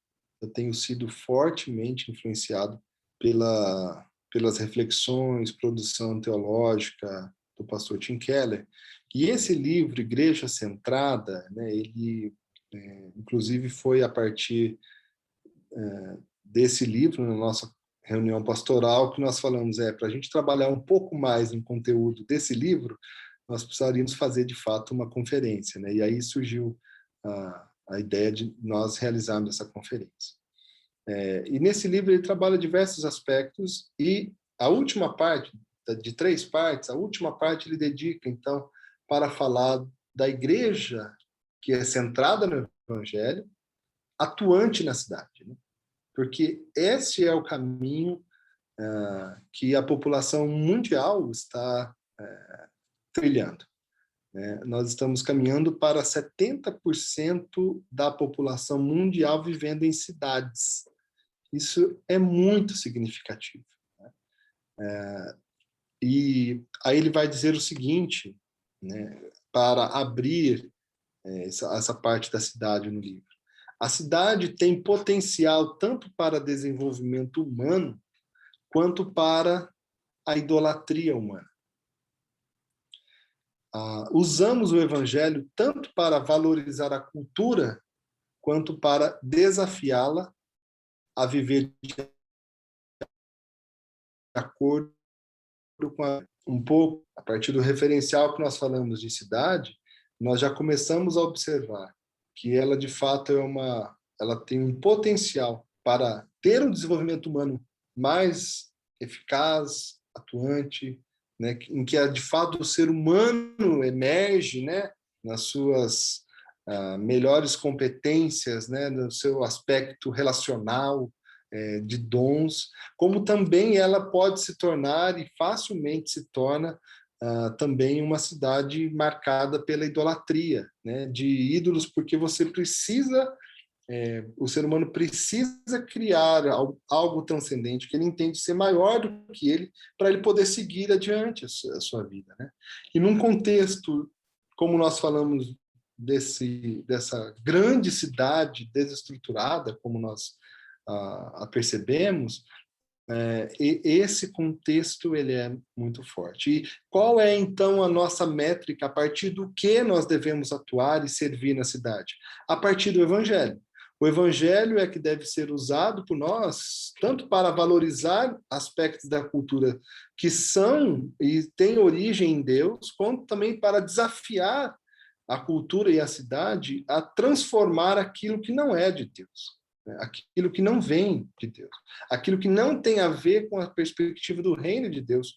eu tenho sido fortemente influenciado pelas reflexões, produção teológica do pastor Tim Keller. E esse livro, Igreja Centrada, né, ele, inclusive, foi a partir desse livro, na nossa reunião pastoral, que nós falamos, para a gente trabalhar um pouco mais no conteúdo desse livro, nós precisaríamos fazer, de fato, uma conferência, né? E aí surgiu a ideia de nós realizarmos essa conferência. E nesse livro ele trabalha diversos aspectos, e a última parte, de 3 partes, a última parte ele dedica, então, para falar da igreja que é centrada no Evangelho, atuante na cidade, né? Porque esse é o caminho que a população mundial está trilhando. Nós estamos caminhando para 70% da população mundial vivendo em cidades. Isso é muito significativo, né? E aí ele vai dizer o seguinte, né, para abrir essa parte da cidade no livro. A cidade tem potencial tanto para desenvolvimento humano quanto para a idolatria humana. Usamos o Evangelho tanto para valorizar a cultura quanto para desafiá-la a viver de acordo com um pouco, a partir do referencial que nós falamos de cidade, nós já começamos a observar que ela, de fato, ela tem um potencial para ter um desenvolvimento humano mais eficaz, atuante, né, em que, de fato, o ser humano emerge, né, nas suas melhores competências, né, no seu aspecto relacional, de dons, como também ela pode se tornar, e facilmente se torna, também uma cidade marcada pela idolatria, né, de ídolos, porque você precisa, o ser humano precisa criar algo transcendente, que ele entende ser maior do que ele, para ele poder seguir adiante a sua vida, né? E num contexto, como nós falamos, dessa grande cidade desestruturada, como nós a percebemos, e esse contexto ele é muito forte. E qual é, então, a nossa métrica? A partir do que nós devemos atuar e servir na cidade? A partir do Evangelho. O Evangelho é que deve ser usado por nós, tanto para valorizar aspectos da cultura que são e têm origem em Deus, quanto também para desafiar a cultura e a cidade a transformar aquilo que não é de Deus, aquilo que não vem de Deus, aquilo que não tem a ver com a perspectiva do reino de Deus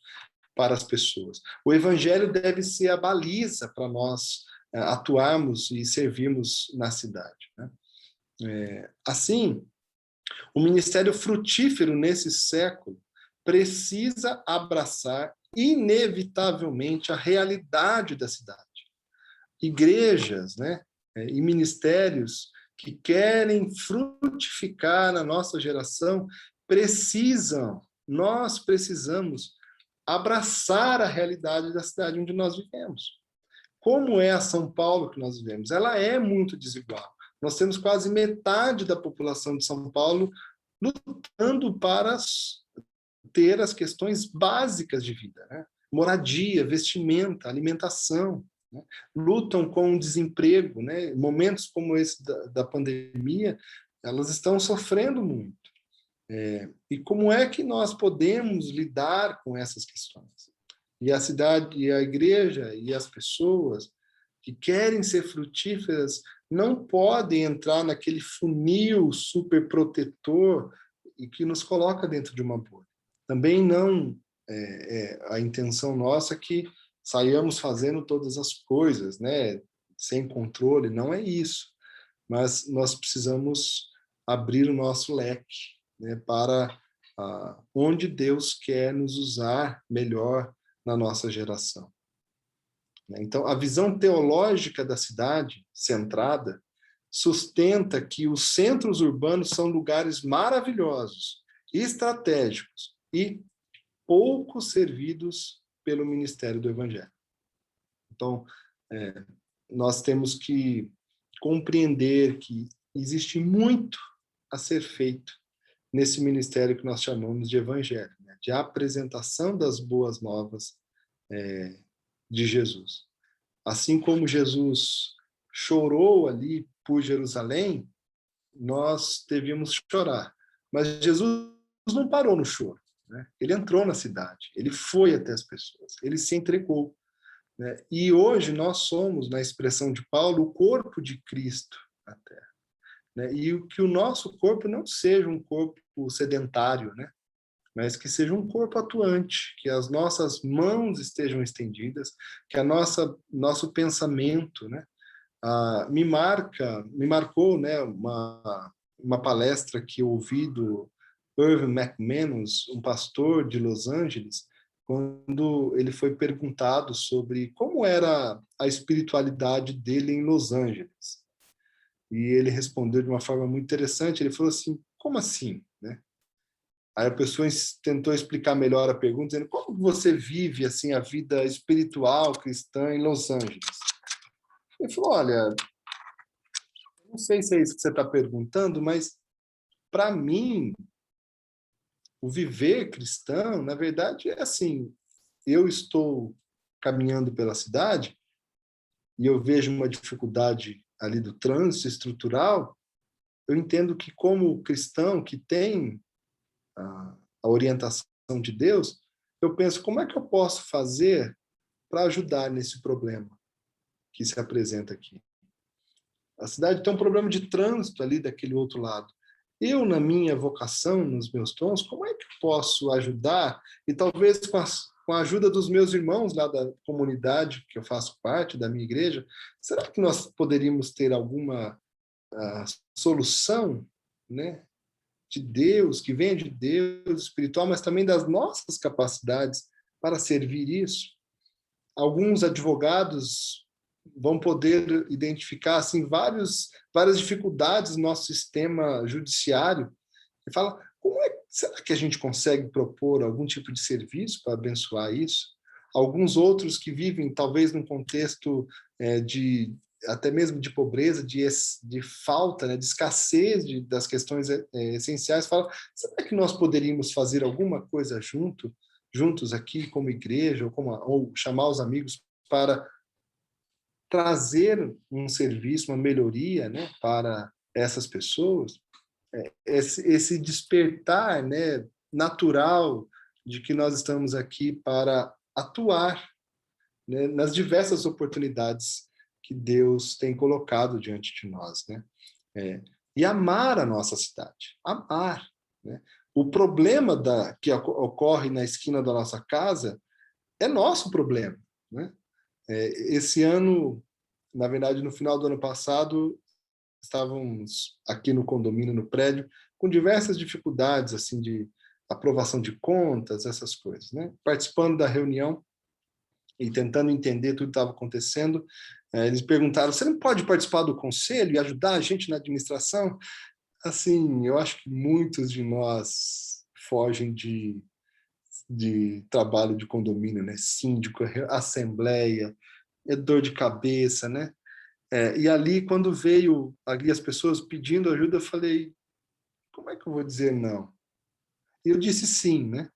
para as pessoas. O Evangelho deve ser a baliza para nós atuarmos e servirmos na cidade, né? Assim, o ministério frutífero nesse século precisa abraçar inevitavelmente a realidade da cidade. Igrejas, né, e ministérios que querem frutificar na nossa geração nós precisamos abraçar a realidade da cidade onde nós vivemos. Como é a São Paulo que nós vivemos? Ela é muito desigual. Nós temos quase metade da população de São Paulo lutando para ter as questões básicas de vida, né? Moradia, vestimenta, alimentação, né? Lutam com o desemprego, né? Momentos como esse da pandemia, elas estão sofrendo muito. E como é que nós podemos lidar com essas questões? E a cidade, e a igreja, e as pessoas que querem ser frutíferas não podem entrar naquele funil super protetor e que nos coloca dentro de uma bolha. Também não a intenção nossa que saiamos fazendo todas as coisas, né, sem controle, não é isso. Mas nós precisamos abrir o nosso leque, né, para onde Deus quer nos usar melhor na nossa geração. Então, a visão teológica da cidade centrada sustenta que os centros urbanos são lugares maravilhosos estratégicos e pouco servidos pelo ministério do Evangelho. Então, nós temos que compreender que existe muito a ser feito nesse ministério que nós chamamos de Evangelho, né? De apresentação das boas novas de Jesus. Assim como Jesus chorou ali por Jerusalém, nós devíamos chorar. Mas Jesus não parou no choro, né? Ele entrou na cidade, ele foi até as pessoas, ele se entregou, né? E hoje nós somos, na expressão de Paulo, o corpo de Cristo na Terra, né? E que o nosso corpo não seja um corpo sedentário, né? Mas que seja um corpo atuante, que as nossas mãos estejam estendidas, que nosso pensamento, né? Me marcou, né, uma palestra que eu ouvi do Irvin McManus, um pastor de Los Angeles, quando ele foi perguntado sobre como era a espiritualidade dele em Los Angeles. E ele respondeu de uma forma muito interessante, ele falou assim, como assim, né? Aí a pessoa tentou explicar melhor a pergunta, dizendo, como você vive assim a vida espiritual cristã em Los Angeles? Ele falou, olha, não sei se é isso que você está perguntando, mas para mim, o viver cristão, na verdade, é assim, eu estou caminhando pela cidade e eu vejo uma dificuldade ali do trânsito estrutural, eu entendo que como cristão que tem a orientação de Deus, eu penso, como é que eu posso fazer para ajudar nesse problema que se apresenta aqui? A cidade tem um problema de trânsito ali daquele outro lado. Eu, na minha vocação, nos meus dons, como é que eu posso ajudar? E talvez com a ajuda dos meus irmãos lá da comunidade que eu faço parte, da minha igreja, será que nós poderíamos ter alguma solução, né, de Deus, que venha de Deus, espiritual, mas também das nossas capacidades para servir isso? Alguns advogados vão poder identificar assim várias dificuldades no nosso sistema judiciário e fala, será que a gente consegue propor algum tipo de serviço para abençoar isso? Alguns outros que vivem talvez num contexto de até mesmo de pobreza, de falta, né, de escassez das questões essenciais, falam, será que nós poderíamos fazer alguma coisa juntos aqui como igreja ou chamar os amigos para trazer um serviço, uma melhoria, né, para essas pessoas? Esse despertar, né, natural de que nós estamos aqui para atuar, né, nas diversas oportunidades que Deus tem colocado diante de nós, né? E amar a nossa cidade, amar, né? O problema que ocorre na esquina da nossa casa é nosso problema, né? Esse ano, na verdade, no final do ano passado, estávamos aqui no condomínio, no prédio, com diversas dificuldades, assim, de aprovação de contas, essas coisas, né? Participando da reunião e tentando entender tudo que estava acontecendo, eles perguntaram, você não pode participar do conselho e ajudar a gente na administração? Assim, eu acho que muitos de nós fogem de trabalho de condomínio, né? Síndico, assembleia, dor de cabeça, né? E ali, quando veio ali as pessoas pedindo ajuda, eu falei, como é que eu vou dizer não? E eu disse sim, né?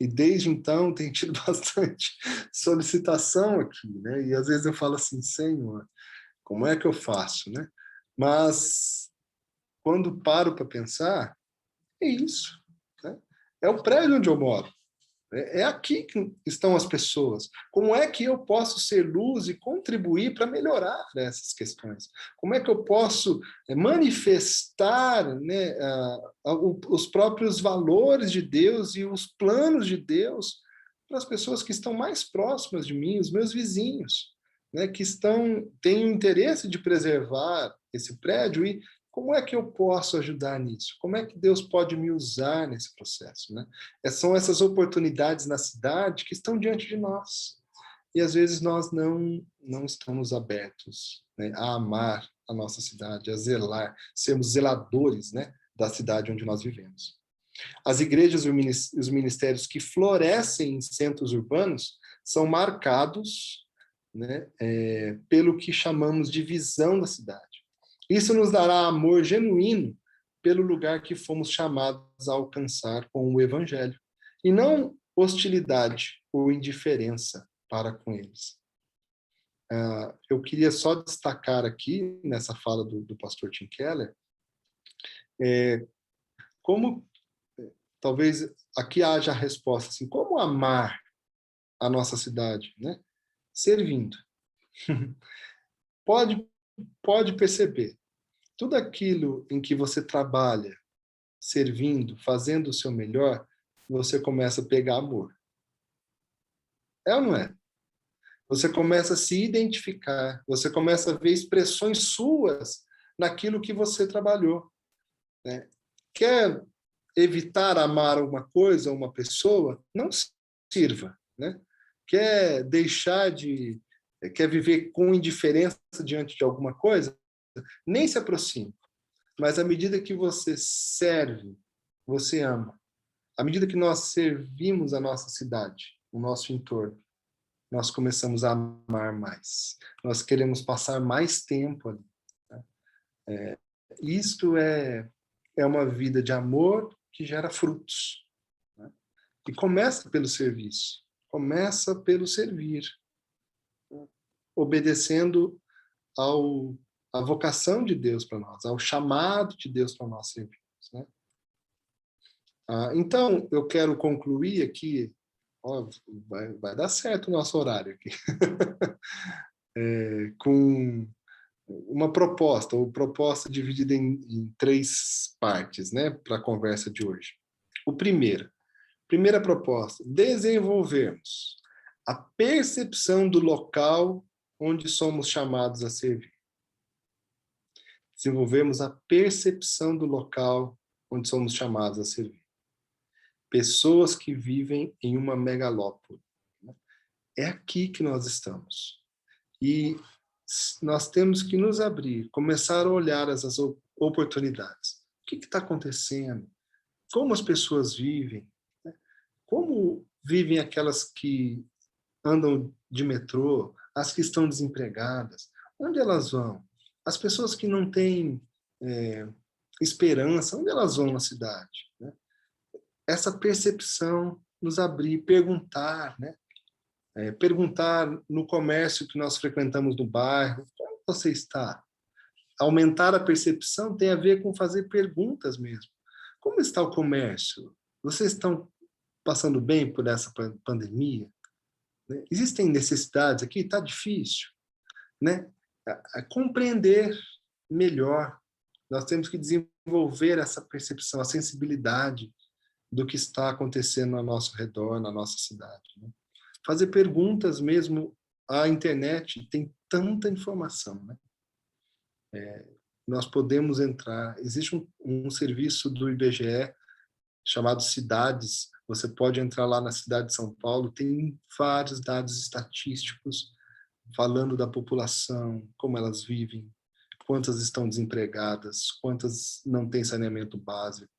E desde então tem tido bastante solicitação aqui, né? E às vezes eu falo assim, Senhor, como é que eu faço, né? Mas quando paro para pensar, é isso, né? É o prédio onde eu moro. É aqui que estão as pessoas. Como é que eu posso ser luz e contribuir para melhorar essas questões? Como é que eu posso manifestar, né, os próprios valores de Deus e os planos de Deus para as pessoas que estão mais próximas de mim, os meus vizinhos, né, que têm o interesse de preservar esse prédio, e como é que eu posso ajudar nisso? Como é que Deus pode me usar nesse processo, né? São essas oportunidades na cidade que estão diante de nós. E às vezes nós não estamos abertos, né, a amar a nossa cidade, a zelar, sermos zeladores, né, da cidade onde nós vivemos. As igrejas e os ministérios que florescem em centros urbanos são marcados, né, pelo que chamamos de visão da cidade. Isso nos dará amor genuíno pelo lugar que fomos chamados a alcançar com o Evangelho, e não hostilidade ou indiferença para com eles. Eu queria só destacar aqui, nessa fala do pastor Tim Keller, como, talvez aqui haja a resposta, assim, como amar a nossa cidade, né? Servindo. Pode perceber, tudo aquilo em que você trabalha, servindo, fazendo o seu melhor, você começa a pegar amor. É ou não é? Você começa a se identificar, você começa a ver expressões suas naquilo que você trabalhou, né? Quer evitar amar uma coisa ou uma pessoa? Não sirva, né? Quer viver com indiferença diante de alguma coisa? Nem se aproxime. Mas à medida que você serve, você ama. À medida que nós servimos a nossa cidade, o nosso entorno, nós começamos a amar mais. Nós queremos passar mais tempo ali. Né? Isto é uma vida de amor que gera frutos. Né? E começa pelo serviço. Começa pelo servir. Obedecendo à vocação de Deus para nós, ao chamado de Deus para nós servirmos. Né? Então, eu quero concluir aqui. Vai dar certo o nosso horário aqui. Com uma proposta dividida em 3 partes, né, para a conversa de hoje. Primeira proposta, desenvolvermos a percepção do local onde somos chamados a servir. Desenvolvemos a percepção do local onde somos chamados a servir. Pessoas que vivem em uma megalópole. É aqui que nós estamos. E nós temos que nos abrir, começar a olhar as oportunidades. O que está acontecendo? Como as pessoas vivem? Como vivem aquelas que andam de metrô, as que estão desempregadas? Onde elas vão? As pessoas que não têm esperança, onde elas vão na cidade? Né? Essa percepção, nos abrir, perguntar, né? Perguntar no comércio que nós frequentamos no bairro, como você está? Aumentar a percepção tem a ver com fazer perguntas mesmo. Como está o comércio? Vocês estão passando bem por essa pandemia? Né? Existem necessidades aqui? Está difícil? Né? Compreender melhor. Nós temos que desenvolver essa percepção, a sensibilidade do que está acontecendo ao nosso redor, na nossa cidade. Né? Fazer perguntas mesmo. A internet tem tanta informação. Né? Nós podemos entrar. Existe um serviço do IBGE chamado Cidades. Você pode entrar lá na cidade de São Paulo, tem vários dados estatísticos falando da população, como elas vivem, quantas estão desempregadas, quantas não têm saneamento básico.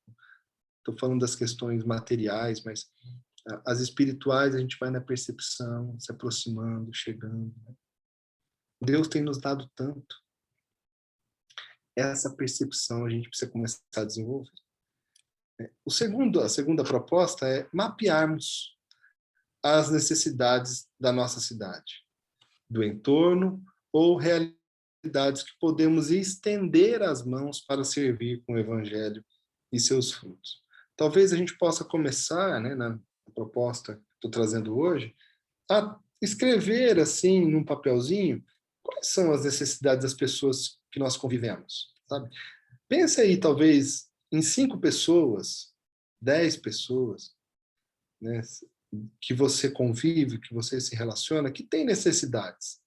Estou falando das questões materiais, mas as espirituais a gente vai na percepção, se aproximando, chegando. Né? Deus tem nos dado tanto. Essa percepção a gente precisa começar a desenvolver. A segunda proposta é mapearmos as necessidades da nossa cidade, do entorno ou realidades que podemos estender as mãos para servir com o Evangelho e seus frutos. Talvez a gente possa começar, né, na proposta que estou trazendo hoje, a escrever assim num papelzinho quais são as necessidades das pessoas que nós convivemos, sabe? Pense aí, talvez, em 5 pessoas, 10 pessoas, né, que você convive, que você se relaciona, que tem necessidades.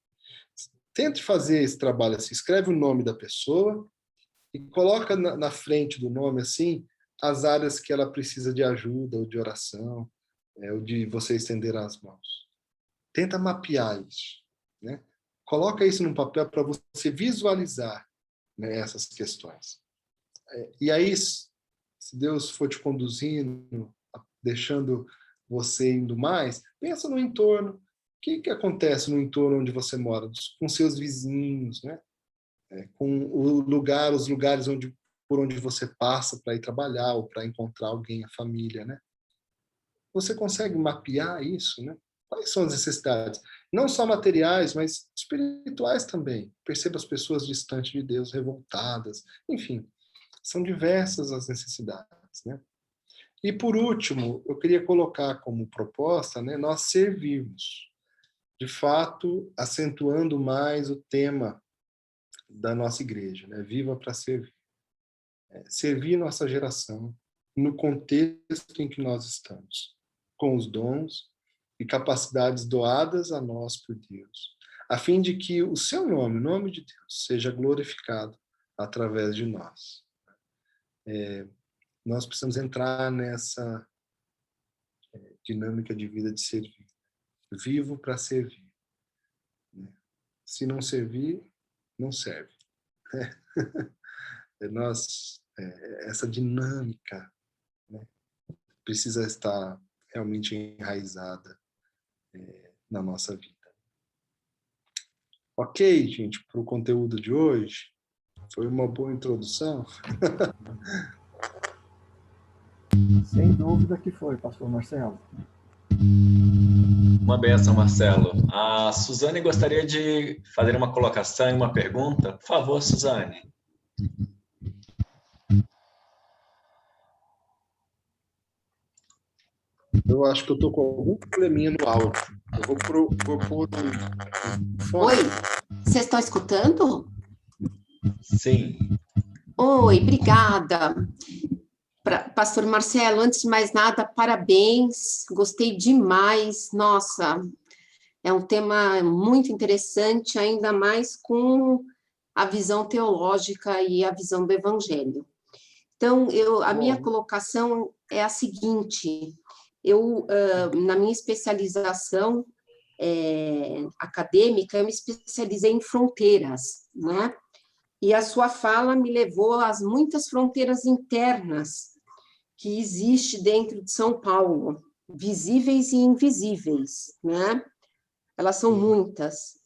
Tente fazer esse trabalho assim, escreve o nome da pessoa e coloca na frente do nome assim as áreas que ela precisa de ajuda ou de oração, ou de você estender as mãos. Tenta mapear isso, né? Coloca isso num papel para você visualizar, né, essas questões. E aí, se Deus for te conduzindo, deixando você indo mais, pensa no entorno. O que acontece no entorno onde você mora? Com seus vizinhos, né? Com os lugares por onde você passa para ir trabalhar ou para encontrar alguém, a família, né? Você consegue mapear isso, né? Quais são as necessidades? Não só materiais, mas espirituais também. Perceba as pessoas distantes de Deus, revoltadas. Enfim, são diversas as necessidades, né? E, por último, eu queria colocar como proposta, né, nós servirmos. De fato, acentuando mais o tema da nossa igreja, né? Viva para servir. Servir nossa geração no contexto em que nós estamos, com os dons e capacidades doadas a nós por Deus, a fim de que o seu nome, o nome de Deus, seja glorificado através de nós. Nós precisamos entrar nessa dinâmica de vida de servir. Vivo para servir. Se não servir, não serve. Essa dinâmica, né, precisa estar realmente enraizada na nossa vida. Ok, gente, para o conteúdo de hoje, foi uma boa introdução. Sem dúvida que foi, pastor Marcelo. Uma benção, Marcelo. A Suzane gostaria de fazer uma colocação e uma pergunta. Por favor, Suzane. Eu acho que eu estou com algum probleminha no áudio. Eu vou pôr um fone. Oi, vocês estão escutando? Sim. Oi, obrigada. Pastor Marcelo, antes de mais nada, parabéns, gostei demais. Nossa, é um tema muito interessante, ainda mais com a visão teológica e a visão do Evangelho. Então, a minha colocação é a seguinte: eu, na minha especialização acadêmica, eu me especializei em fronteiras, né? E a sua fala me levou às muitas fronteiras internas que existe dentro de São Paulo, visíveis e invisíveis, né? Elas são muitas.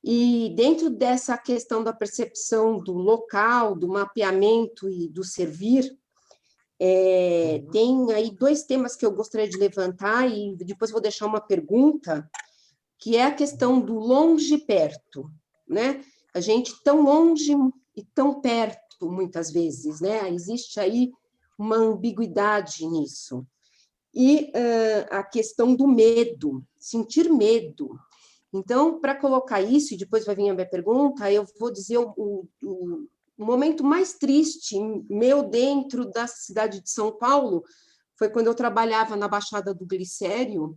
E dentro dessa questão da percepção do local, do mapeamento e do servir, tem aí 2 temas que eu gostaria de levantar e depois vou deixar uma pergunta, que é a questão do longe e perto, né? A gente tão longe e tão perto, muitas vezes, né? Existe aí uma ambiguidade nisso. E a questão do medo, sentir medo. Então, para colocar isso, e depois vai vir a minha pergunta, eu vou dizer o momento mais triste meu dentro da cidade de São Paulo foi quando eu trabalhava na Baixada do Glicério,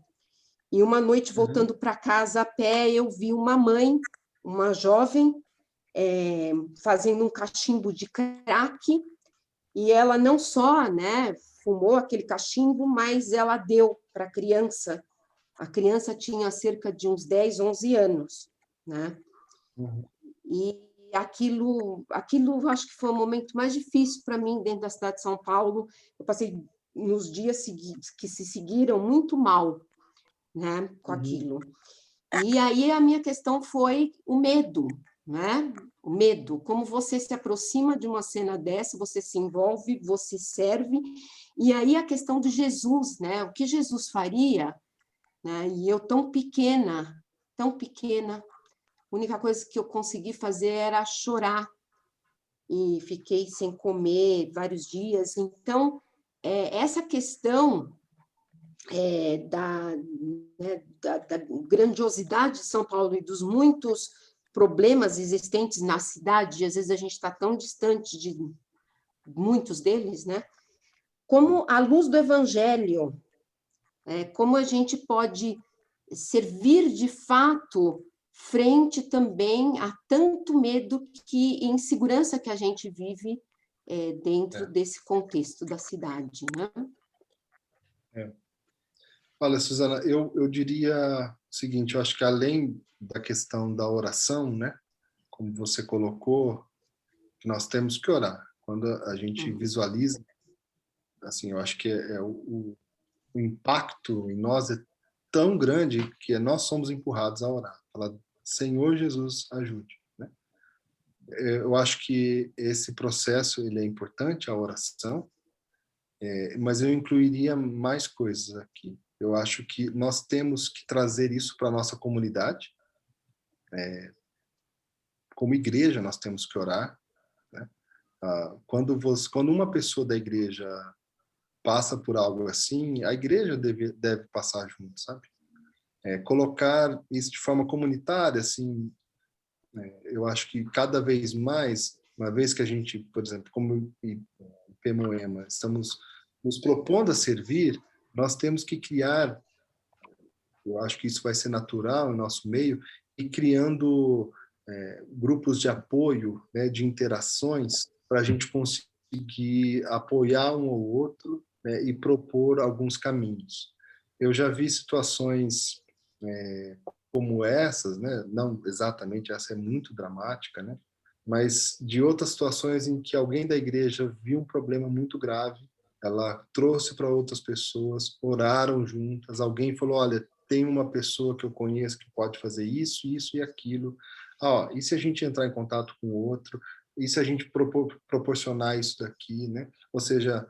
e uma noite, voltando para casa a pé, eu vi uma mãe, uma jovem, fazendo um cachimbo de crack, e ela não só, né, fumou aquele cachimbo, mas ela deu para a criança. A criança tinha cerca de uns 10, 11 anos, né? E aquilo acho que foi o momento mais difícil para mim dentro da cidade de São Paulo. Eu passei nos dias que se seguiram muito mal, né, com aquilo. E aí a minha questão foi o medo, né? O medo, como você se aproxima de uma cena dessa, você se envolve, você serve, e aí a questão de Jesus, né? O que Jesus faria, né? E eu tão pequena, a única coisa que eu consegui fazer era chorar, e fiquei sem comer vários dias. Então, essa questão da grandiosidade de São Paulo e dos muitos problemas existentes na cidade, e às vezes a gente está tão distante de muitos deles, né? Como a luz do Evangelho, como a gente pode servir de fato frente também a tanto medo e insegurança que a gente vive dentro desse contexto da cidade, né? Olha, Suzana, eu diria o seguinte, eu acho que além da questão da oração, né, como você colocou, que nós temos que orar. Quando a gente visualiza assim, eu acho que o impacto em nós é tão grande que nós somos empurrados a orar. Falar, Senhor Jesus, ajude. Né? Eu acho que esse processo ele é importante, a oração, mas eu incluiria mais coisas aqui. Eu acho que nós temos que trazer isso para a nossa comunidade. Como igreja, nós temos que orar. Né? Quando uma pessoa da igreja passa por algo assim, a igreja deve passar junto, sabe? Colocar isso de forma comunitária, assim, eu acho que cada vez mais, uma vez que a gente, por exemplo, como IP Moema, estamos nos propondo a servir, nós temos que criar, eu acho que isso vai ser natural no nosso meio, e criando grupos de apoio, né, de interações, para a gente conseguir apoiar um ou outro, né, e propor alguns caminhos. Eu já vi situações como essas, né, não exatamente, essa é muito dramática, né, mas de outras situações em que alguém da igreja viu um problema muito grave, ela trouxe para outras pessoas, oraram juntas, alguém falou, olha, tem uma pessoa que eu conheço que pode fazer isso, isso e aquilo. E se a gente entrar em contato com o outro? E se a gente proporcionar isso daqui, né? Ou seja,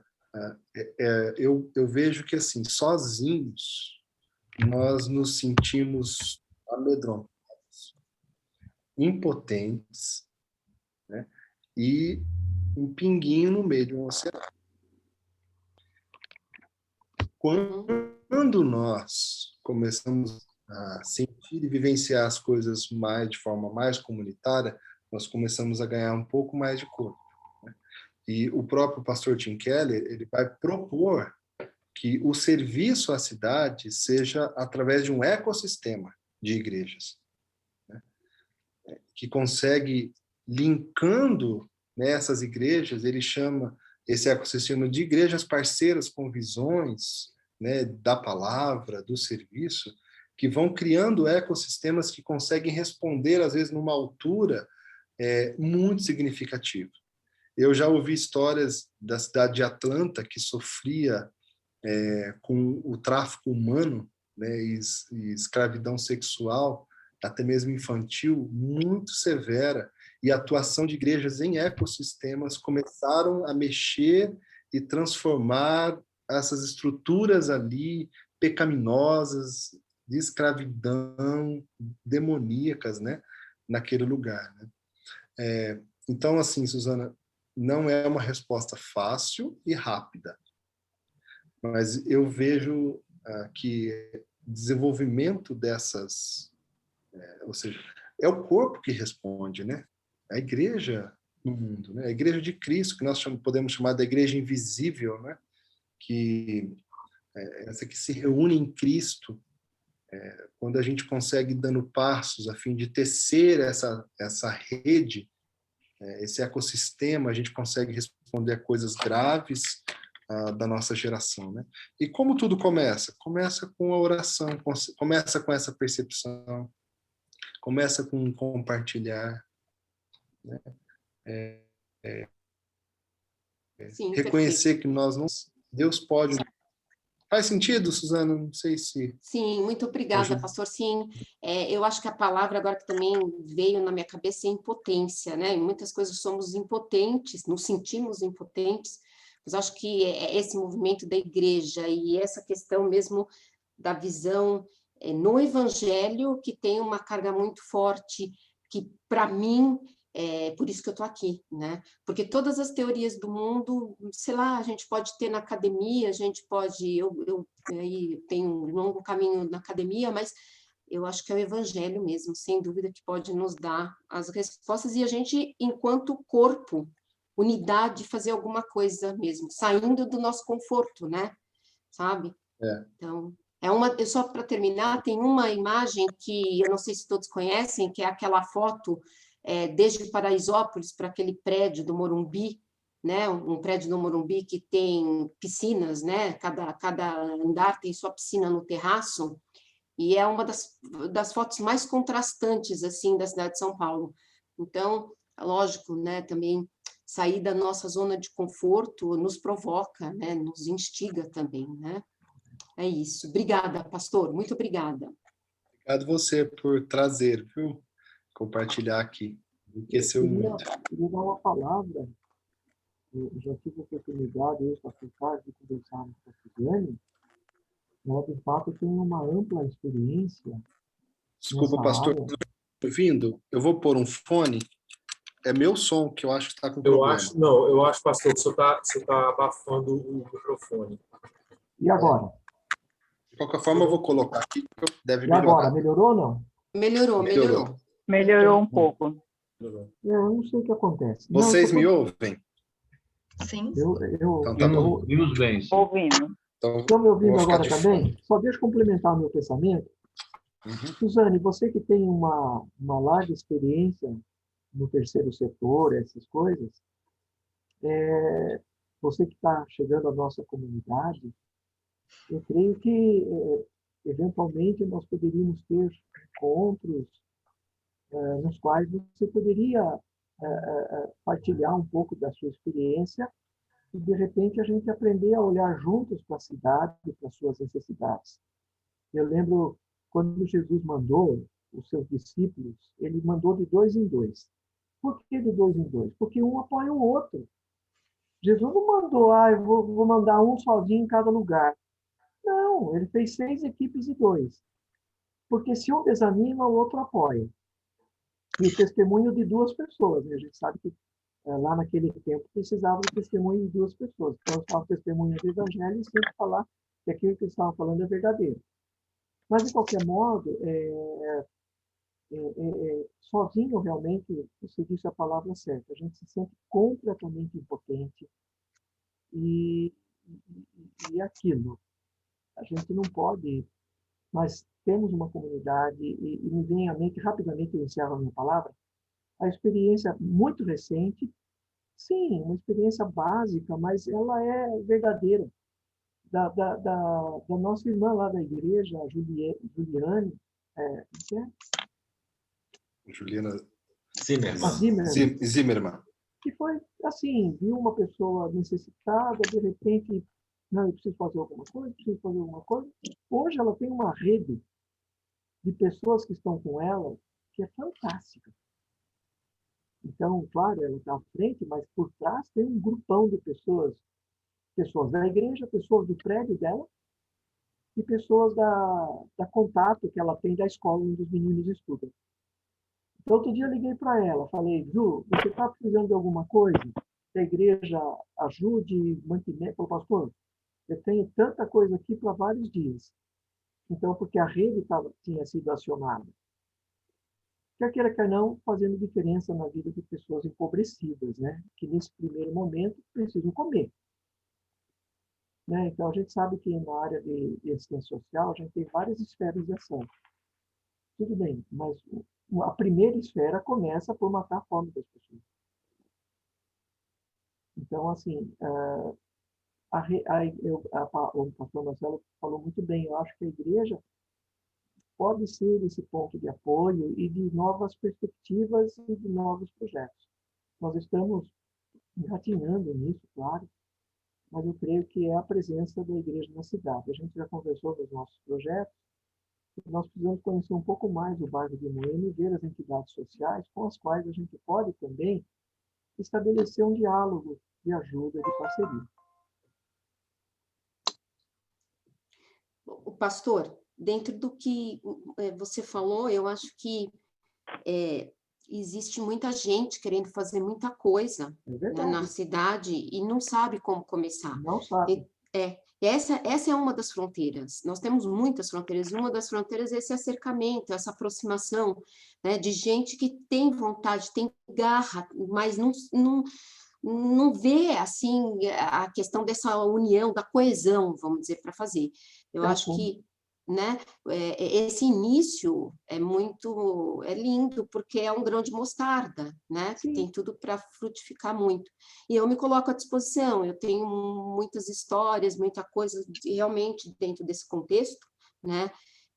eu vejo que, assim, sozinhos, nós nos sentimos amedrontados, impotentes, né? E um pinguinho no meio de um oceano. Quando nós começamos a sentir e vivenciar as coisas de forma mais comunitária, nós começamos a ganhar um pouco mais de corpo. Né? E o próprio pastor Tim Keller, ele vai propor que o serviço à cidade seja através de um ecossistema de igrejas, né? Que consegue, linkando nessas igrejas, ele chama esse ecossistema de igrejas parceiras com visões, né, da palavra, do serviço, que vão criando ecossistemas que conseguem responder, às vezes, numa altura muito significativa. Eu já ouvi histórias da cidade de Atlanta, que sofria com o tráfico humano, né, e escravidão sexual, até mesmo infantil, muito severa, e a atuação de igrejas em ecossistemas começaram a mexer e transformar essas estruturas ali pecaminosas, de escravidão, demoníacas, né, naquele lugar. Né? Então, assim, Suzana, não é uma resposta fácil e rápida, mas eu vejo que desenvolvimento dessas, ou seja, é o corpo que responde, né? A igreja no mundo, né? A igreja de Cristo, que nós podemos chamar da igreja invisível, né? Que essa que se reúne em Cristo, quando a gente consegue dando passos a fim de tecer essa rede, esse ecossistema, a gente consegue responder a coisas graves da nossa geração, né? E como tudo começa? Começa com a oração, começa com essa percepção, começa com compartilhar, né? Sim, reconhecer perfeito. que nós não... Deus pode... Faz sentido, Suzana? Não sei se... Sim, muito obrigada, pastor. Sim, eu acho que a palavra agora que também veio na minha cabeça é impotência, né? Em muitas coisas somos impotentes, nos sentimos impotentes, mas acho que esse movimento da igreja e essa questão mesmo da visão no evangelho que tem uma carga muito forte, que para mim por isso que eu estou aqui, né? Porque todas as teorias do mundo, sei lá, a gente pode ter na academia, a gente pode... Eu aí tenho um longo caminho na academia, mas eu acho que é o evangelho mesmo, sem dúvida, que pode nos dar as respostas, e a gente, enquanto corpo, unidade, fazer alguma coisa mesmo, saindo do nosso conforto, né? Sabe? Então, só para terminar, tem uma imagem que eu não sei se todos conhecem, que é aquela foto desde Paraisópolis para aquele prédio do Morumbi, né? Um prédio do Morumbi que tem piscinas, né? Cada andar tem sua piscina no terraço, e é uma das fotos mais contrastantes assim da cidade de São Paulo. Então, lógico, né? Também sair da nossa zona de conforto nos provoca, né? Nos instiga também, né? É isso. Obrigada, pastor. Muito obrigada. Obrigado você por trazer, viu? Compartilhar aqui. Enriqueceu muito. Queria dar uma palavra. Eu já tive a oportunidade, eu, pastor Carlos, de conversar com a Suzane. Ela, de fato, tem uma ampla experiência Desculpa, nessa pastor, área. não estou ouvindo. Eu vou pôr um fone. É meu som que eu acho que está com Eu problema. acho, não, eu acho, pastor, que você tá abafando o microfone. E agora? De qualquer forma, eu vou colocar aqui, que deve E agora? melhorar. Melhorou ou não? Melhorou. Melhorou um pouco. Eu não sei o que acontece. Não, Vocês eu me tô- ouvem? Sim. Então tá bom. Vimos bem. Sim. Ouvindo. Então, Estão me ouvindo vou ficar agora de também? fone. Só deixa eu complementar o meu pensamento. Suzane, você que tem uma larga experiência no terceiro setor, essas coisas, você que está chegando à nossa comunidade, eu creio que, eventualmente, nós poderíamos ter encontros nos quais você poderia partilhar um pouco da sua experiência e, de repente, a gente aprender a olhar juntos para a cidade e para as suas necessidades. Eu lembro quando Jesus mandou os seus discípulos, ele mandou de 2 em 2. Por que de 2 em 2? Porque um apoia o outro. Jesus não mandou, eu vou mandar um sozinho em cada lugar. Não, ele fez 6 equipes de 2. Porque se um desanima, o outro apoia. E o testemunho de 2 pessoas. Né? A gente sabe que lá naquele tempo precisava do testemunho de 2 pessoas. Então, estava o testemunho do evangelho e sempre falar que aquilo que eles estavam falando é verdadeiro. Mas, de qualquer modo, sozinho, realmente, você disse a palavra certa. A gente se sente completamente impotente. E aquilo. A gente não pode... Nós temos uma comunidade, e me vem à mente, rapidamente eu encerro a minha palavra, a experiência muito recente, sim, uma experiência básica, mas ela é verdadeira, da nossa irmã lá da igreja, a Juliane, que é? Juliana Zimmermann. Zimmermann. Que foi assim, viu uma pessoa necessitada, de repente, não, eu preciso fazer alguma coisa. Hoje ela tem uma rede de pessoas que estão com ela que é fantástica. Então, claro, ela está à frente, mas por trás tem um grupão de pessoas da igreja, pessoas do prédio dela e pessoas da contato que ela tem da escola onde os meninos estudam. Então, outro dia eu liguei para ela, falei, Ju, você está precisando de alguma coisa? Que a igreja ajude, mantenha. Falei, pastor, eu tenho tanta coisa aqui para vários dias. Então, porque a rede tinha sido acionada. Quer queira, quer não, fazendo diferença na vida de pessoas empobrecidas, né? Que nesse primeiro momento precisam comer. Né? Então, a gente sabe que na área de assistência social, a gente tem várias esferas de ação. Tudo bem, mas a primeira esfera começa por matar a fome das pessoas. Então, assim, o pastor Marcelo falou muito bem, eu acho que a igreja pode ser esse ponto de apoio e de novas perspectivas e de novos projetos. Nós estamos engatinhando nisso, claro, mas eu creio que é a presença da igreja na cidade. A gente já conversou nos nossos projetos, e nós precisamos conhecer um pouco mais o bairro de Moema e ver as entidades sociais com as quais a gente pode também estabelecer um diálogo de ajuda, de parceria. O pastor, dentro do que você falou, eu acho que existe muita gente querendo fazer muita coisa, né, na cidade e não sabe como começar. Não sabe. Essa é uma das fronteiras. Nós temos muitas fronteiras, e uma das fronteiras é esse acercamento, essa aproximação, né, de gente que tem vontade, tem garra, mas não vê assim a questão dessa união, da coesão, vamos dizer, para fazer. Eu acho que, né, esse início é lindo, porque é um grão de mostarda, né, que tem tudo para frutificar muito. E eu me coloco à disposição, eu tenho muitas histórias, muita coisa realmente dentro desse contexto, né,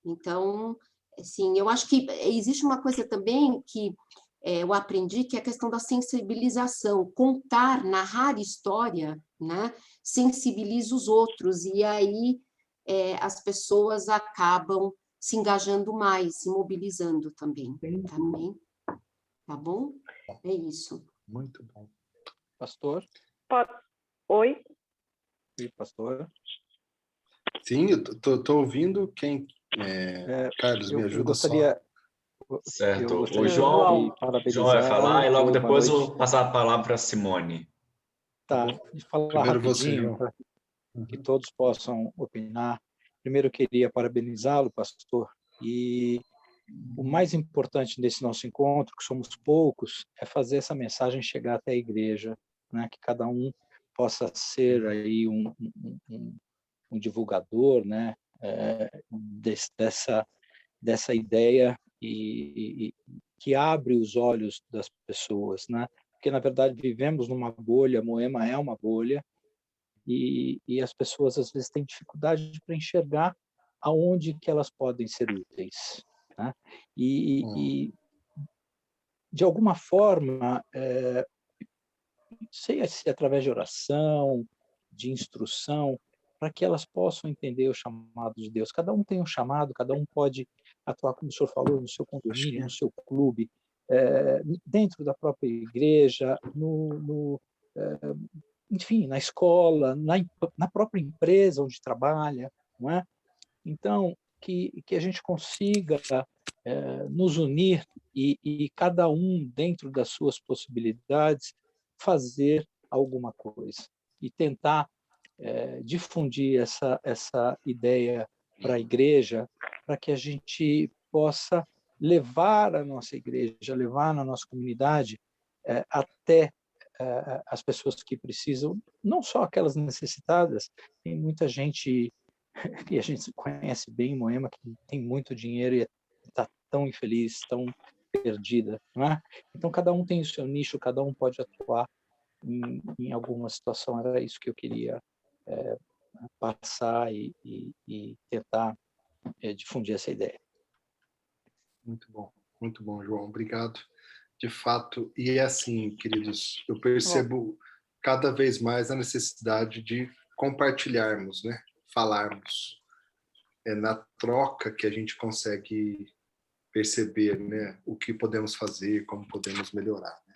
então, assim, eu acho que existe uma coisa também que eu aprendi, que é a questão da sensibilização. Contar, narrar história, né, sensibiliza os outros, e aí as pessoas acabam se engajando mais, se mobilizando também. Tá bom? É isso. Muito bom. Pastor? Oi? Oi, pastor. Sim, eu tô ouvindo quem... Carlos, me Eu ajuda gostaria... Certo. Eu O gostaria João, de João vai falar e logo Oi, boa depois eu noite. vou passar a palavra para a Simone. Tá, de falar Primeiro você, rapidinho, João. para que todos possam opinar. Primeiro, eu queria parabenizá-lo, pastor, e o mais importante desse nosso encontro, que somos poucos, é fazer essa mensagem chegar até a igreja, né? Que cada um possa ser aí um divulgador, né? Dessa ideia e que abre os olhos das pessoas, né? Porque, na verdade, vivemos numa bolha, Moema é uma bolha, e as pessoas, às vezes, têm dificuldade para enxergar aonde que elas podem ser úteis, né? E de alguma forma, sei se através de oração, de instrução, para que elas possam entender o chamado de Deus. Cada um tem um chamado, cada um pode atuar, como o senhor falou, no seu condomínio, no seu clube, dentro da própria igreja, enfim, na escola, na própria empresa onde trabalha, não é? Então, que a gente consiga nos unir e cada um, dentro das suas possibilidades, fazer alguma coisa e tentar difundir essa ideia para a igreja, para que a gente possa levar a nossa igreja, levar na nossa comunidade até as pessoas que precisam, não só aquelas necessitadas. Tem muita gente que a gente conhece bem em Moema, que tem muito dinheiro e está tão infeliz, tão perdida, não é? Então, cada um tem o seu nicho, cada um pode atuar em alguma situação. Era isso que eu queria passar e tentar difundir essa ideia. Muito bom, João. Obrigado. De fato, e é assim, queridos, eu percebo cada vez mais a necessidade de compartilharmos, né? Falarmos. É na troca que a gente consegue perceber, né, o que podemos fazer, como podemos melhorar. Né?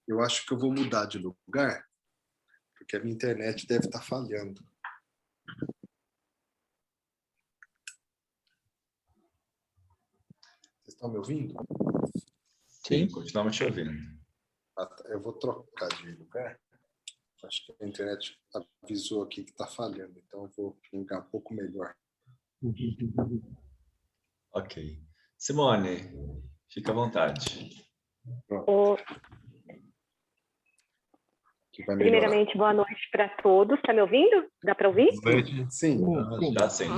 Eu acho que eu vou mudar de lugar, porque a minha internet deve estar falhando. Vocês estão me ouvindo? Sim, continuamos te ouvindo. Eu vou trocar de lugar. Acho que a internet avisou aqui que está falhando, então eu vou um lugar um pouco melhor. Ok. Simone, fica à vontade. Primeiramente, boa noite para todos. Está me ouvindo? Dá para ouvir? Sim. Já sim.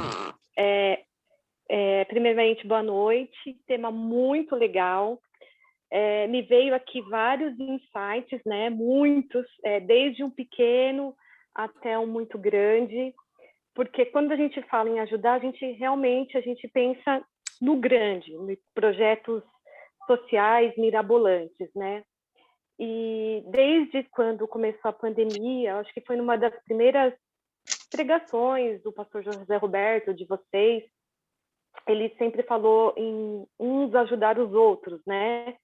Primeiramente, boa noite. Tema muito legal. Me veio aqui vários insights, né? Muitos, desde um pequeno até um muito grande, porque quando a gente fala em ajudar, a gente pensa no grande, em projetos sociais mirabolantes, né? E desde quando começou a pandemia, acho que foi numa das primeiras pregações do pastor José Roberto, de vocês, ele sempre falou em uns ajudar os outros, né?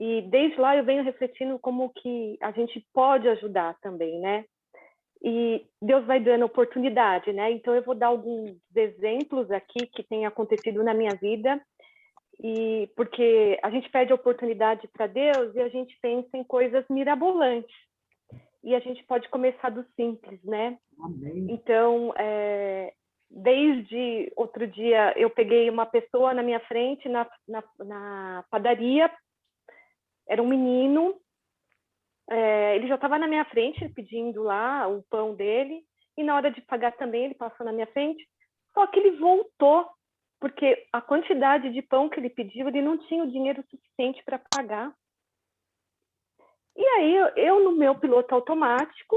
E desde lá eu venho refletindo como que a gente pode ajudar também, né? E Deus vai dando oportunidade, né? Então eu vou dar alguns exemplos aqui que tem acontecido na minha vida, e porque a gente pede oportunidade para Deus e a gente pensa em coisas mirabolantes. E a gente pode começar do simples, né? Amém. Então, desde outro dia eu peguei uma pessoa na minha frente na padaria. Era um menino, ele já estava na minha frente pedindo lá o pão dele, e na hora de pagar também ele passou na minha frente, só que ele voltou, porque a quantidade de pão que ele pediu, ele não tinha o dinheiro suficiente para pagar. E aí eu, no meu piloto automático,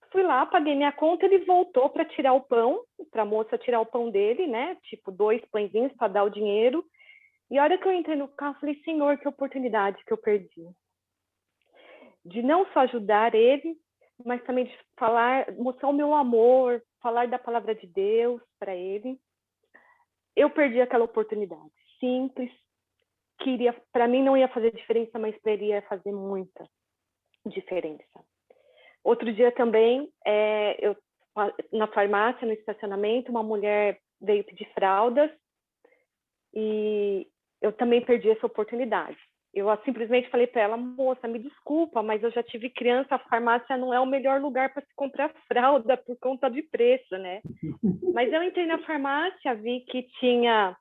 fui lá, paguei minha conta, ele voltou para tirar o pão, para a moça tirar o pão dele, né? Tipo 2 pãezinhos para dar o dinheiro. E a hora que eu entrei no carro, eu falei, Senhor, que oportunidade que eu perdi. De não só ajudar ele, mas também de falar, mostrar o meu amor, falar da palavra de Deus para ele. Eu perdi aquela oportunidade. Simples, que para mim não ia fazer diferença, mas para ele ia fazer muita diferença. Outro dia também, eu na farmácia, no estacionamento, uma mulher veio pedir fraldas e eu também perdi essa oportunidade. Eu simplesmente falei para ela, moça, me desculpa, mas eu já tive criança, a farmácia não é o melhor lugar para se comprar fralda por conta de preço, né? Mas eu entrei na farmácia, vi que tinha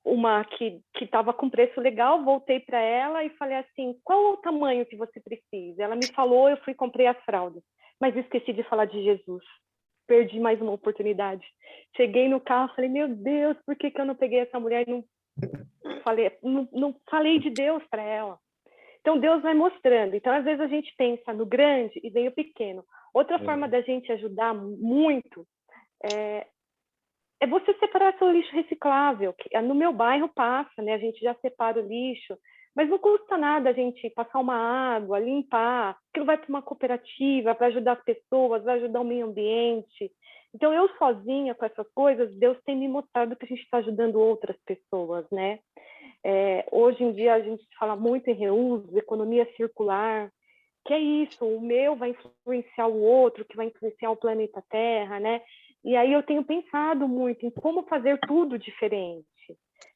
uma que estava com preço legal, voltei para ela e falei assim, qual o tamanho que você precisa? Ela me falou, eu fui e comprei as fraldas, mas esqueci de falar de Jesus. Perdi mais uma oportunidade. Cheguei no carro, falei, meu Deus, por que eu não peguei essa mulher e não falei de Deus para ela? Então, Deus vai mostrando. Então, às vezes, a gente pensa no grande e vem o pequeno. Outra forma da gente ajudar muito é você separar seu lixo reciclável. Que no meu bairro passa, né? A gente já separa o lixo, mas não custa nada a gente passar uma água, limpar, aquilo vai para uma cooperativa, vai ajudar as pessoas, vai ajudar o meio ambiente. Então, eu sozinha com essas coisas, Deus tem me mostrado que a gente está ajudando outras pessoas, né? Hoje em dia, a gente fala muito em reuso, economia circular, que é isso, o meu vai influenciar o outro, que vai influenciar o planeta Terra, né? E aí eu tenho pensado muito em como fazer tudo diferente,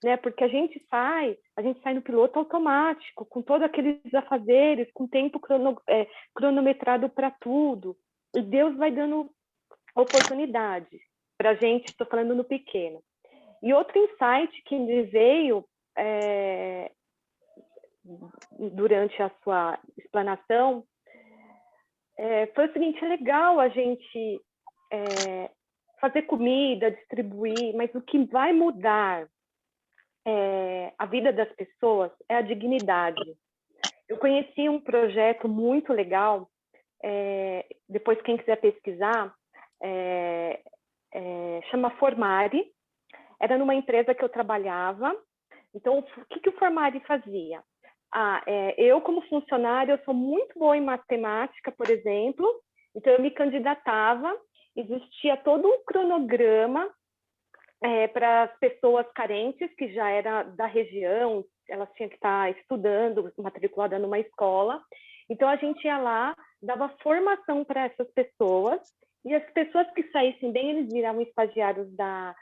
né? Porque a gente sai no piloto automático, com todos aqueles afazeres, com tempo cronometrado para tudo. E Deus vai dando oportunidades para a gente, estou falando no pequeno. E outro insight que me veio durante a sua explanação foi o seguinte, é legal a gente fazer comida, distribuir, mas o que vai mudar a vida das pessoas é a dignidade. Eu conheci um projeto muito legal, depois quem quiser pesquisar, chama Formare, era numa empresa que eu trabalhava. Então, o que o Formare fazia? Eu, como funcionária, eu sou muito boa em matemática, por exemplo, então eu me candidatava, existia todo um cronograma para as pessoas carentes, que já era da região, elas tinham que estar estudando, matriculada numa escola. Então, a gente ia lá, dava formação para essas pessoas, e as pessoas que saíssem bem, eles viravam estagiários da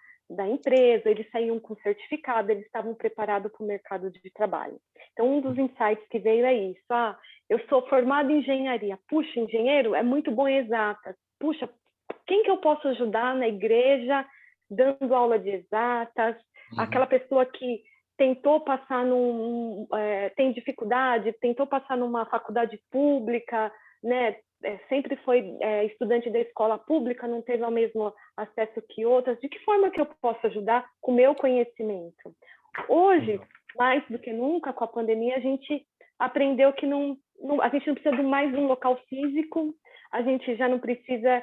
empresa, eles saíam com certificado, eles estavam preparados para o mercado de trabalho. Então, um dos insights que veio é isso. Eu sou formada em engenharia. Puxa, engenheiro é muito bom em exatas. Puxa, quem que eu posso ajudar na igreja dando aula de exatas? Aquela pessoa que tentou passar tem dificuldade, tentou passar numa faculdade pública, né? Sempre foi estudante da escola pública, não teve o mesmo acesso que outras. De que forma que eu posso ajudar com o meu conhecimento? Hoje, mais do que nunca, com a pandemia, a gente aprendeu que a gente não precisa de mais um local físico, a gente já não precisa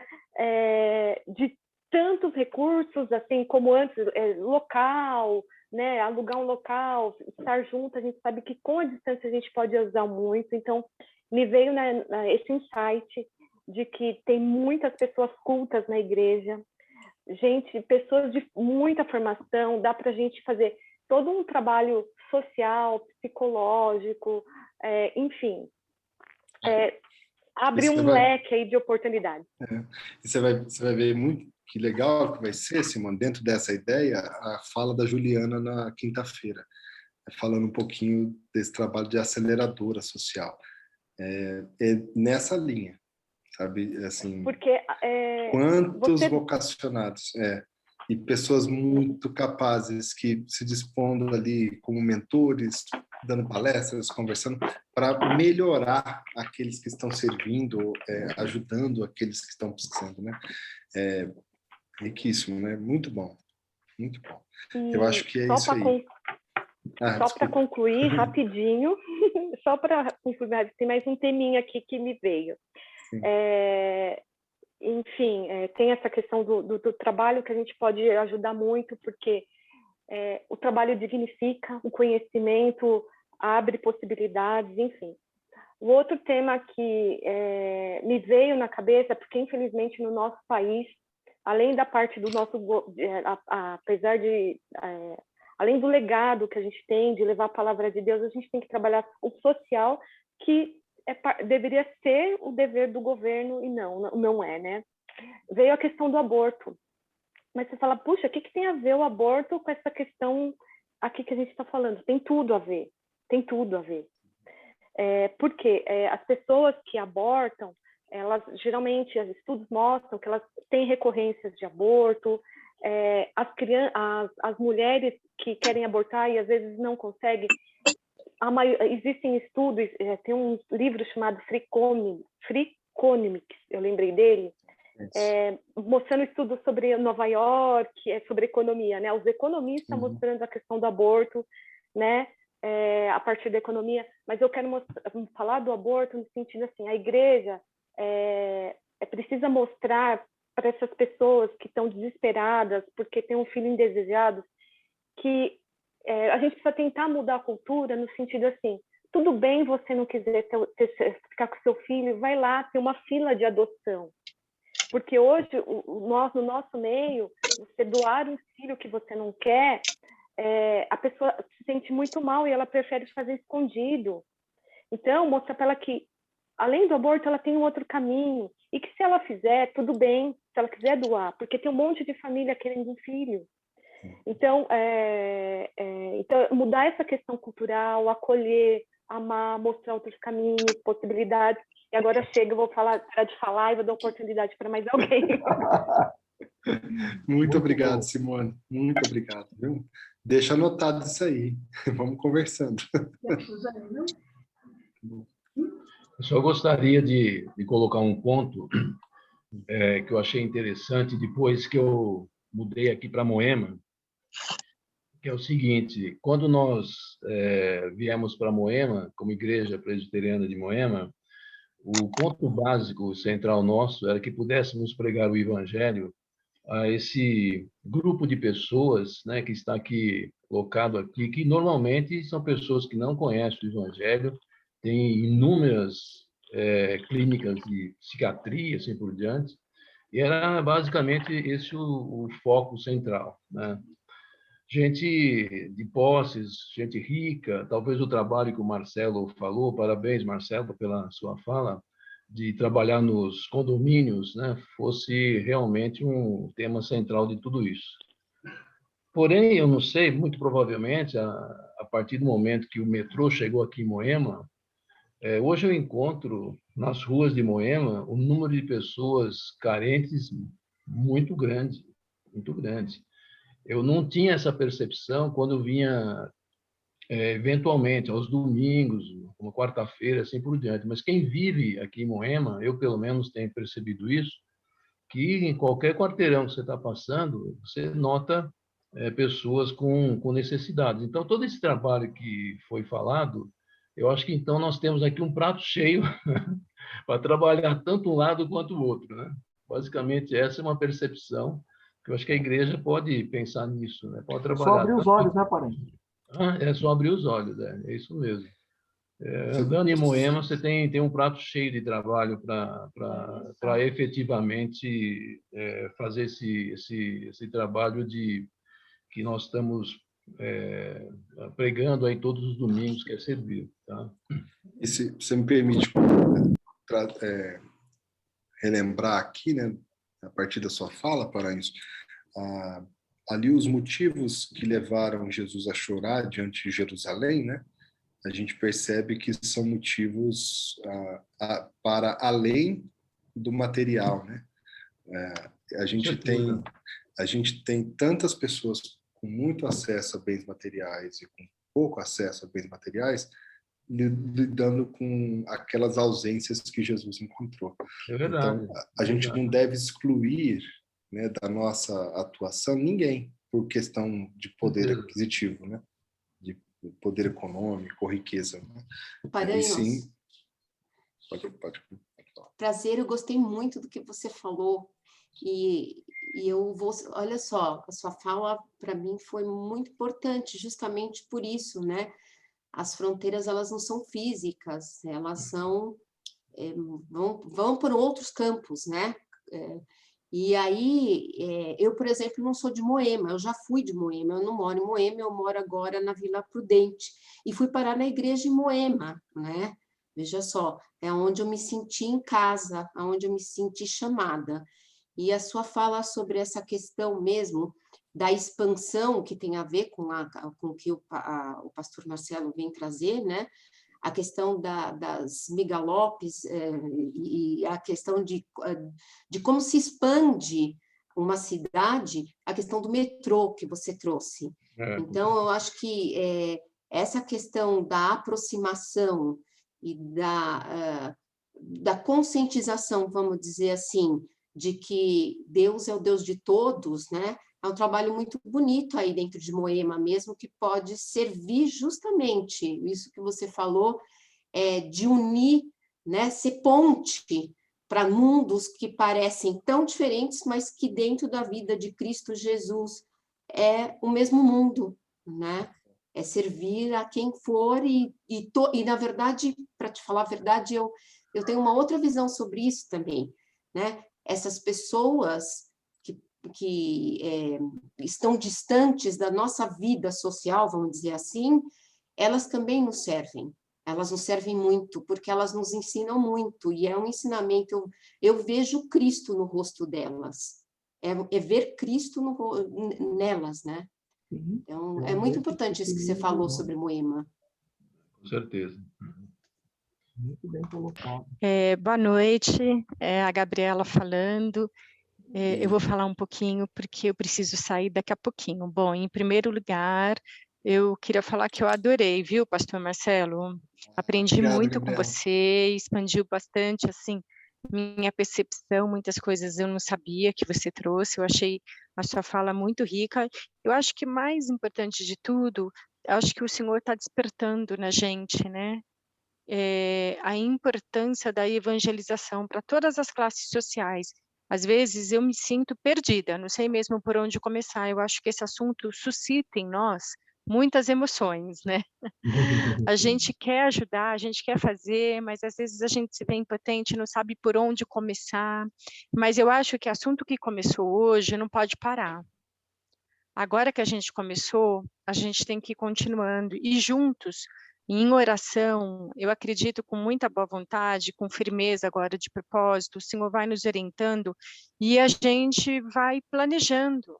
de tantos recursos, assim como antes, local, né? Alugar um local, estar junto, a gente sabe que com a distância a gente pode usar muito. Então, me veio esse insight de que tem muitas pessoas cultas na igreja, pessoas de muita formação, dá para a gente fazer todo um trabalho social, psicológico, enfim, abre leque aí de oportunidades. E você vai ver muito que legal que vai ser, Simone, dentro dessa ideia, a fala da Juliana na quinta-feira, falando um pouquinho desse trabalho de aceleradora social. Nessa linha, sabe? Assim, porque quantos vocacionados e pessoas muito capazes que se dispondo ali como mentores, dando palestras, conversando para melhorar aqueles que estão servindo, ajudando aqueles que estão precisando, né? Riquíssimo, né? Muito bom, muito bom. Eu acho que é isso aí. Só para concluir rapidinho, só para concluir, tem mais um teminha aqui que me veio. Enfim, tem essa questão do trabalho que a gente pode ajudar muito, porque o trabalho dignifica, o conhecimento abre possibilidades, enfim. O outro tema que me veio na cabeça, porque infelizmente no nosso país, além da parte do nosso, apesar de, além do legado que a gente tem de levar a palavra de Deus, a gente tem que trabalhar o social, que deveria ser o dever do governo e não é, né? Veio a questão do aborto. Mas você fala, puxa, o que tem a ver o aborto com essa questão aqui que a gente está falando? Tem tudo a ver, tem tudo a ver. Porque as pessoas que abortam, elas geralmente, os estudos mostram que elas têm recorrências de aborto, as mulheres que querem abortar e às vezes não conseguem, existem estudos, tem um livro chamado Freakonomics, eu lembrei dele, mostrando estudos sobre Nova York, sobre economia, né? Os economistas mostrando a questão do aborto, né? A partir da economia, mas eu quero falar do aborto no sentido assim, a igreja precisa mostrar para essas pessoas que estão desesperadas porque tem um filho indesejado, que a gente precisa tentar mudar a cultura no sentido assim, tudo bem você não quiser ficar com seu filho, vai lá, tem uma fila de adoção. Porque hoje, no nosso meio, você doar um filho que você não quer, a pessoa se sente muito mal e ela prefere fazer escondido. Então, mostra para ela que, além do aborto, ela tem um outro caminho. E que se ela fizer, tudo bem, se ela quiser doar, porque tem um monte de família querendo um filho. Então, então mudar essa questão cultural, acolher, amar, mostrar outros caminhos, possibilidades. E agora chega, eu vou parar de falar e vou dar oportunidade para mais alguém. Muito obrigado, Simone. Muito obrigado. Viu? Deixa anotado isso aí. Vamos conversando. Eu só gostaria de colocar um ponto que eu achei interessante depois que eu mudei aqui para Moema, que é o seguinte: quando nós viemos para Moema, como Igreja Presbiteriana de Moema, o ponto básico central nosso era que pudéssemos pregar o Evangelho a esse grupo de pessoas, né, que está aqui colocado aqui, que normalmente são pessoas que não conhecem o Evangelho, têm inúmeras clínicas de psiquiatria, assim por diante, e era basicamente esse o foco central, né? Gente de posses, gente rica, talvez o trabalho que o Marcelo falou, parabéns, Marcelo, pela sua fala, de trabalhar nos condomínios, né, fosse realmente um tema central de tudo isso. Porém, eu não sei, muito provavelmente, a partir do momento que o metrô chegou aqui em Moema, hoje eu encontro nas ruas de Moema um número de pessoas carentes muito grande, muito grande. Eu não tinha essa percepção quando eu vinha, eventualmente, aos domingos, uma quarta-feira, assim por diante. Mas quem vive aqui em Moema, eu pelo menos tenho percebido isso, que em qualquer quarteirão que você está passando, você nota pessoas com necessidades. Então, todo esse trabalho que foi falado, eu acho que então nós temos aqui um prato cheio para trabalhar tanto um lado quanto o outro, né? Basicamente, essa é uma percepção que eu acho que a igreja pode pensar nisso, né? Pode trabalhar. Só abrir os olhos, né, parente? É só abrir os olhos, é isso mesmo. Andando em Moema, você tem um prato cheio de trabalho para efetivamente fazer esse trabalho que nós estamos pregando aí todos os domingos, que é servir. Tá? E se você me permite relembrar aqui, né, a partir da sua fala, Paranhos, ali os motivos que levaram Jesus a chorar diante de Jerusalém, né, a gente percebe que são motivos para além do material, né? A gente tem tantas pessoas com muito acesso a bens materiais e com pouco acesso a bens materiais, lidando com aquelas ausências que Jesus encontrou. É verdade. Então, a gente não deve excluir, né, da nossa atuação ninguém por questão de poder aquisitivo, né? De poder econômico ou riqueza. Né? Paranhos. Sim. Pode. Prazer, eu gostei muito do que você falou E eu vou, olha só, a sua fala para mim foi muito importante, justamente por isso, né? As fronteiras, elas não são físicas, elas são, vão por outros campos, né? E aí, eu, por exemplo, não sou de Moema, eu já fui de Moema, eu não moro em Moema, eu moro agora na Vila Prudente, e fui parar na igreja em Moema, né? Veja só, é onde eu me senti em casa, onde eu me senti chamada. E a sua fala sobre essa questão mesmo da expansão, que tem a ver com o que o pastor Marcelo vem trazer, né? A questão das megalópolis e a questão de como se expande uma cidade, a questão do metrô que você trouxe. Então, eu acho que essa questão da aproximação e da conscientização, vamos dizer assim, de que Deus é o Deus de todos, né? É um trabalho muito bonito aí dentro de Moema mesmo, que pode servir justamente, isso que você falou, de unir, né? Ser ponte para mundos que parecem tão diferentes, mas que dentro da vida de Cristo Jesus é o mesmo mundo, né? É servir a quem for e na verdade, para te falar a verdade, eu tenho uma outra visão sobre isso também, né? Essas pessoas que estão distantes da nossa vida social, vamos dizer assim, elas também nos servem. Elas nos servem muito, porque elas nos ensinam muito, e é um ensinamento, eu vejo Cristo no rosto delas, é ver Cristo nelas, né? Então, é muito importante isso que você falou sobre Moema. Com certeza. Muito bem colocado. Boa noite, a Gabriela falando. Eu vou falar um pouquinho porque eu preciso sair daqui a pouquinho. Bom, em primeiro lugar, eu queria falar que eu adorei, viu, pastor Marcelo? Aprendi Obrigado, muito Gabriela. com você, expandiu bastante, assim, minha percepção, muitas coisas eu não sabia que você trouxe, eu achei a sua fala muito rica. Eu acho que mais importante de tudo, eu acho que o Senhor está despertando na gente, né? A importância da evangelização para todas as classes sociais. Às vezes eu me sinto perdida, não sei mesmo por onde começar. Eu acho que esse assunto suscita em nós muitas emoções, né? A gente quer ajudar, a gente quer fazer, mas às vezes a gente se vê impotente, não sabe por onde começar. Mas eu acho que o assunto que começou hoje não pode parar. Agora que a gente começou, a gente tem que ir continuando e juntos, em oração, eu acredito com muita boa vontade, com firmeza agora de propósito, o Senhor vai nos orientando e a gente vai planejando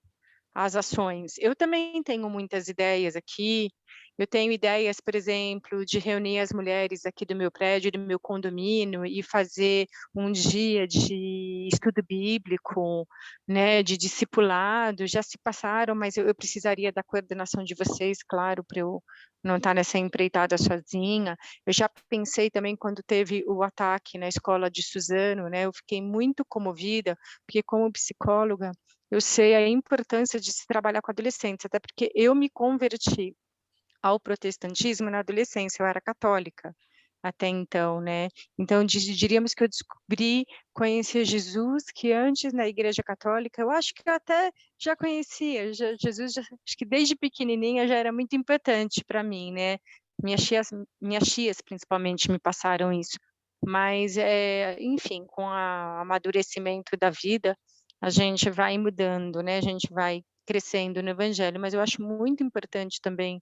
as ações. Eu também tenho muitas ideias aqui. Eu tenho ideias, por exemplo, de reunir as mulheres aqui do meu prédio, do meu condomínio, e fazer um dia de estudo bíblico, né, de discipulado. Já se passaram, mas eu precisaria da coordenação de vocês, claro, para eu não estar nessa empreitada sozinha. Eu já pensei também quando teve o ataque na escola de Suzano, né, eu fiquei muito comovida, porque como psicóloga, eu sei a importância de se trabalhar com adolescentes, até porque eu me converti ao protestantismo na adolescência, eu era católica até então, né? Então, diríamos que eu descobri, conhecer Jesus, que antes na Igreja Católica, eu acho que eu até já conhecia, Jesus, acho que desde pequenininha já era muito importante para mim, né? Minhas tias principalmente me passaram isso, mas, enfim, com o amadurecimento da vida, a gente vai mudando, né? A gente vai crescendo no Evangelho, mas eu acho muito importante também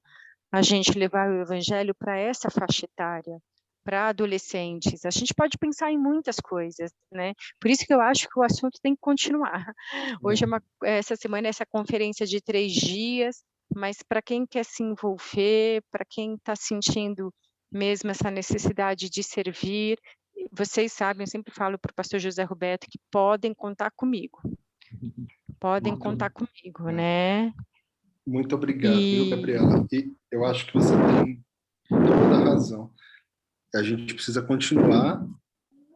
a gente levar o Evangelho para essa faixa etária, para adolescentes. A gente pode pensar em muitas coisas, né? Por isso que eu acho que o assunto tem que continuar. Hoje, essa semana, essa conferência de 3 dias, mas para quem quer se envolver, para quem está sentindo mesmo essa necessidade de servir, vocês sabem, eu sempre falo para o pastor José Roberto que podem contar comigo. Podem contar comigo, né? Muito obrigado, viu, Gabriela? E eu acho que você tem toda a razão. A gente precisa continuar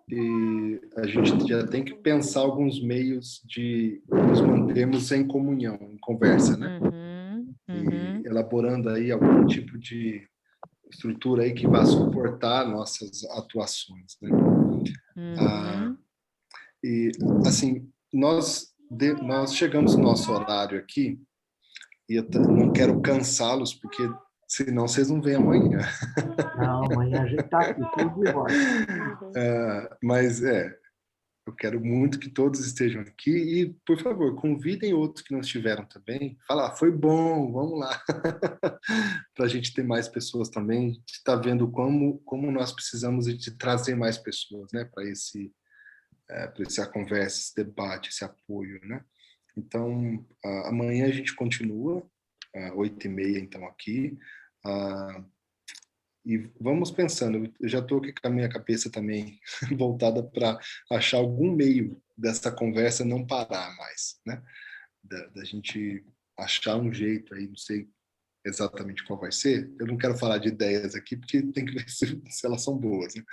e a gente já tem que pensar alguns meios de nos mantermos em comunhão, em conversa, né? E elaborando aí algum tipo de estrutura aí que vá suportar nossas atuações, né? E, assim, nós chegamos no nosso horário aqui, e eu não quero cansá-los, porque senão vocês não vêm amanhã. Não, amanhã a gente está aqui, tudo de volta. Mas eu quero muito que todos estejam aqui e, por favor, convidem outros que não estiveram também. Fala, foi bom, vamos lá. Para a gente ter mais pessoas também. A gente está vendo como nós precisamos de trazer mais pessoas, né, para essa conversa, esse debate, esse apoio, né? Então, amanhã a gente continua, 8h30, então, aqui. E vamos pensando, eu já estou aqui com a minha cabeça também voltada para achar algum meio dessa conversa não parar mais, né? Da gente achar um jeito aí, não sei exatamente qual vai ser. Eu não quero falar de ideias aqui, porque tem que ver se elas são boas, né?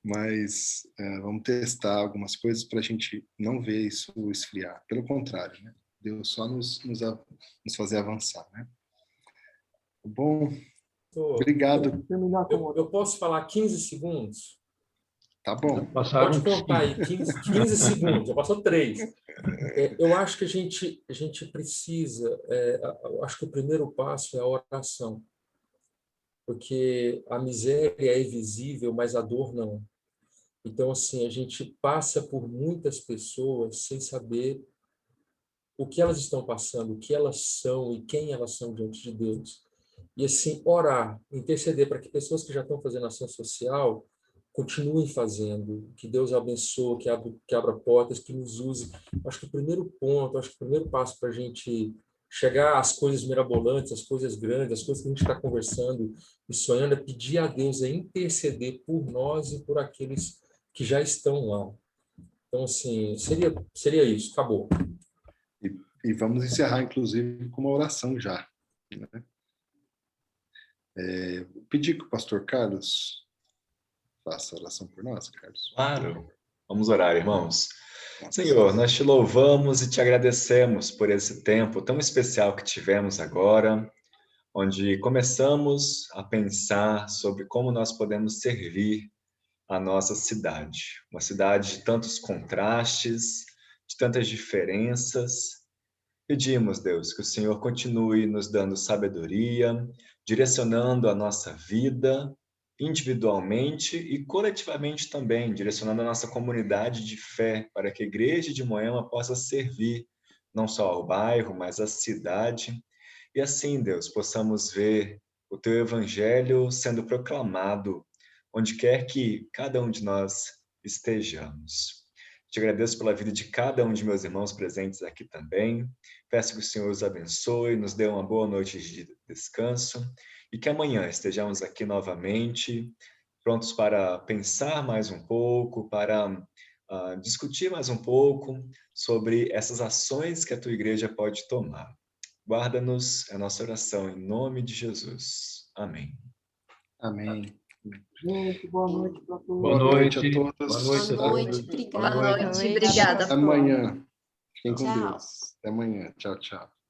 Mas vamos testar algumas coisas para a gente não ver isso esfriar. Pelo contrário, né? Deus só nos fazer avançar, né? Bom, obrigado. Eu posso falar 15 segundos? Tá bom. Pode contar aí, 15 segundos, já passou 3. Eu acho que a gente precisa, eu acho que o primeiro passo é a oração, porque a miséria é visível, mas a dor não. Então, assim, a gente passa por muitas pessoas sem saber o que elas estão passando, o que elas são e quem elas são diante de Deus. E, assim, orar, interceder para que pessoas que já estão fazendo ação social continuem fazendo, que Deus abençoe, que abra portas, que nos use. Acho que o primeiro ponto, acho que o primeiro passo para a gente chegar às coisas mirabolantes, às coisas grandes, às coisas que a gente está conversando e sonhando, é pedir a Deus, é interceder por nós e por aqueles que já estão lá. Então, assim, seria isso, acabou. E vamos encerrar, inclusive, com uma oração já, né? Pedir que o pastor Carlos faça a oração por nós, Carlos. Claro. Vamos orar, irmãos. Senhor, nós te louvamos e te agradecemos por esse tempo tão especial que tivemos agora, onde começamos a pensar sobre como nós podemos servir a nossa cidade. Uma cidade de tantos contrastes, de tantas diferenças. Pedimos, Deus, que o Senhor continue nos dando sabedoria, direcionando a nossa vida, individualmente e coletivamente também, direcionando a nossa comunidade de fé, para que a Igreja de Moema possa servir não só ao bairro, mas à cidade. E assim, Deus, possamos ver o Teu Evangelho sendo proclamado onde quer que cada um de nós estejamos. Te agradeço pela vida de cada um de meus irmãos presentes aqui também. Peço que o Senhor os abençoe, nos dê uma boa noite de descanso e que amanhã estejamos aqui novamente, prontos para pensar mais um pouco, para discutir mais um pouco sobre essas ações que a tua igreja pode tomar. Guarda-nos, é a nossa oração, em nome de Jesus. Amém. Amém. Gente, boa noite para todos. Boa noite a todos. Boa noite, obrigada. Boa noite, obrigada. Até amanhã. Fiquem com Tchau. Deus. Até amanhã. Tchau, tchau.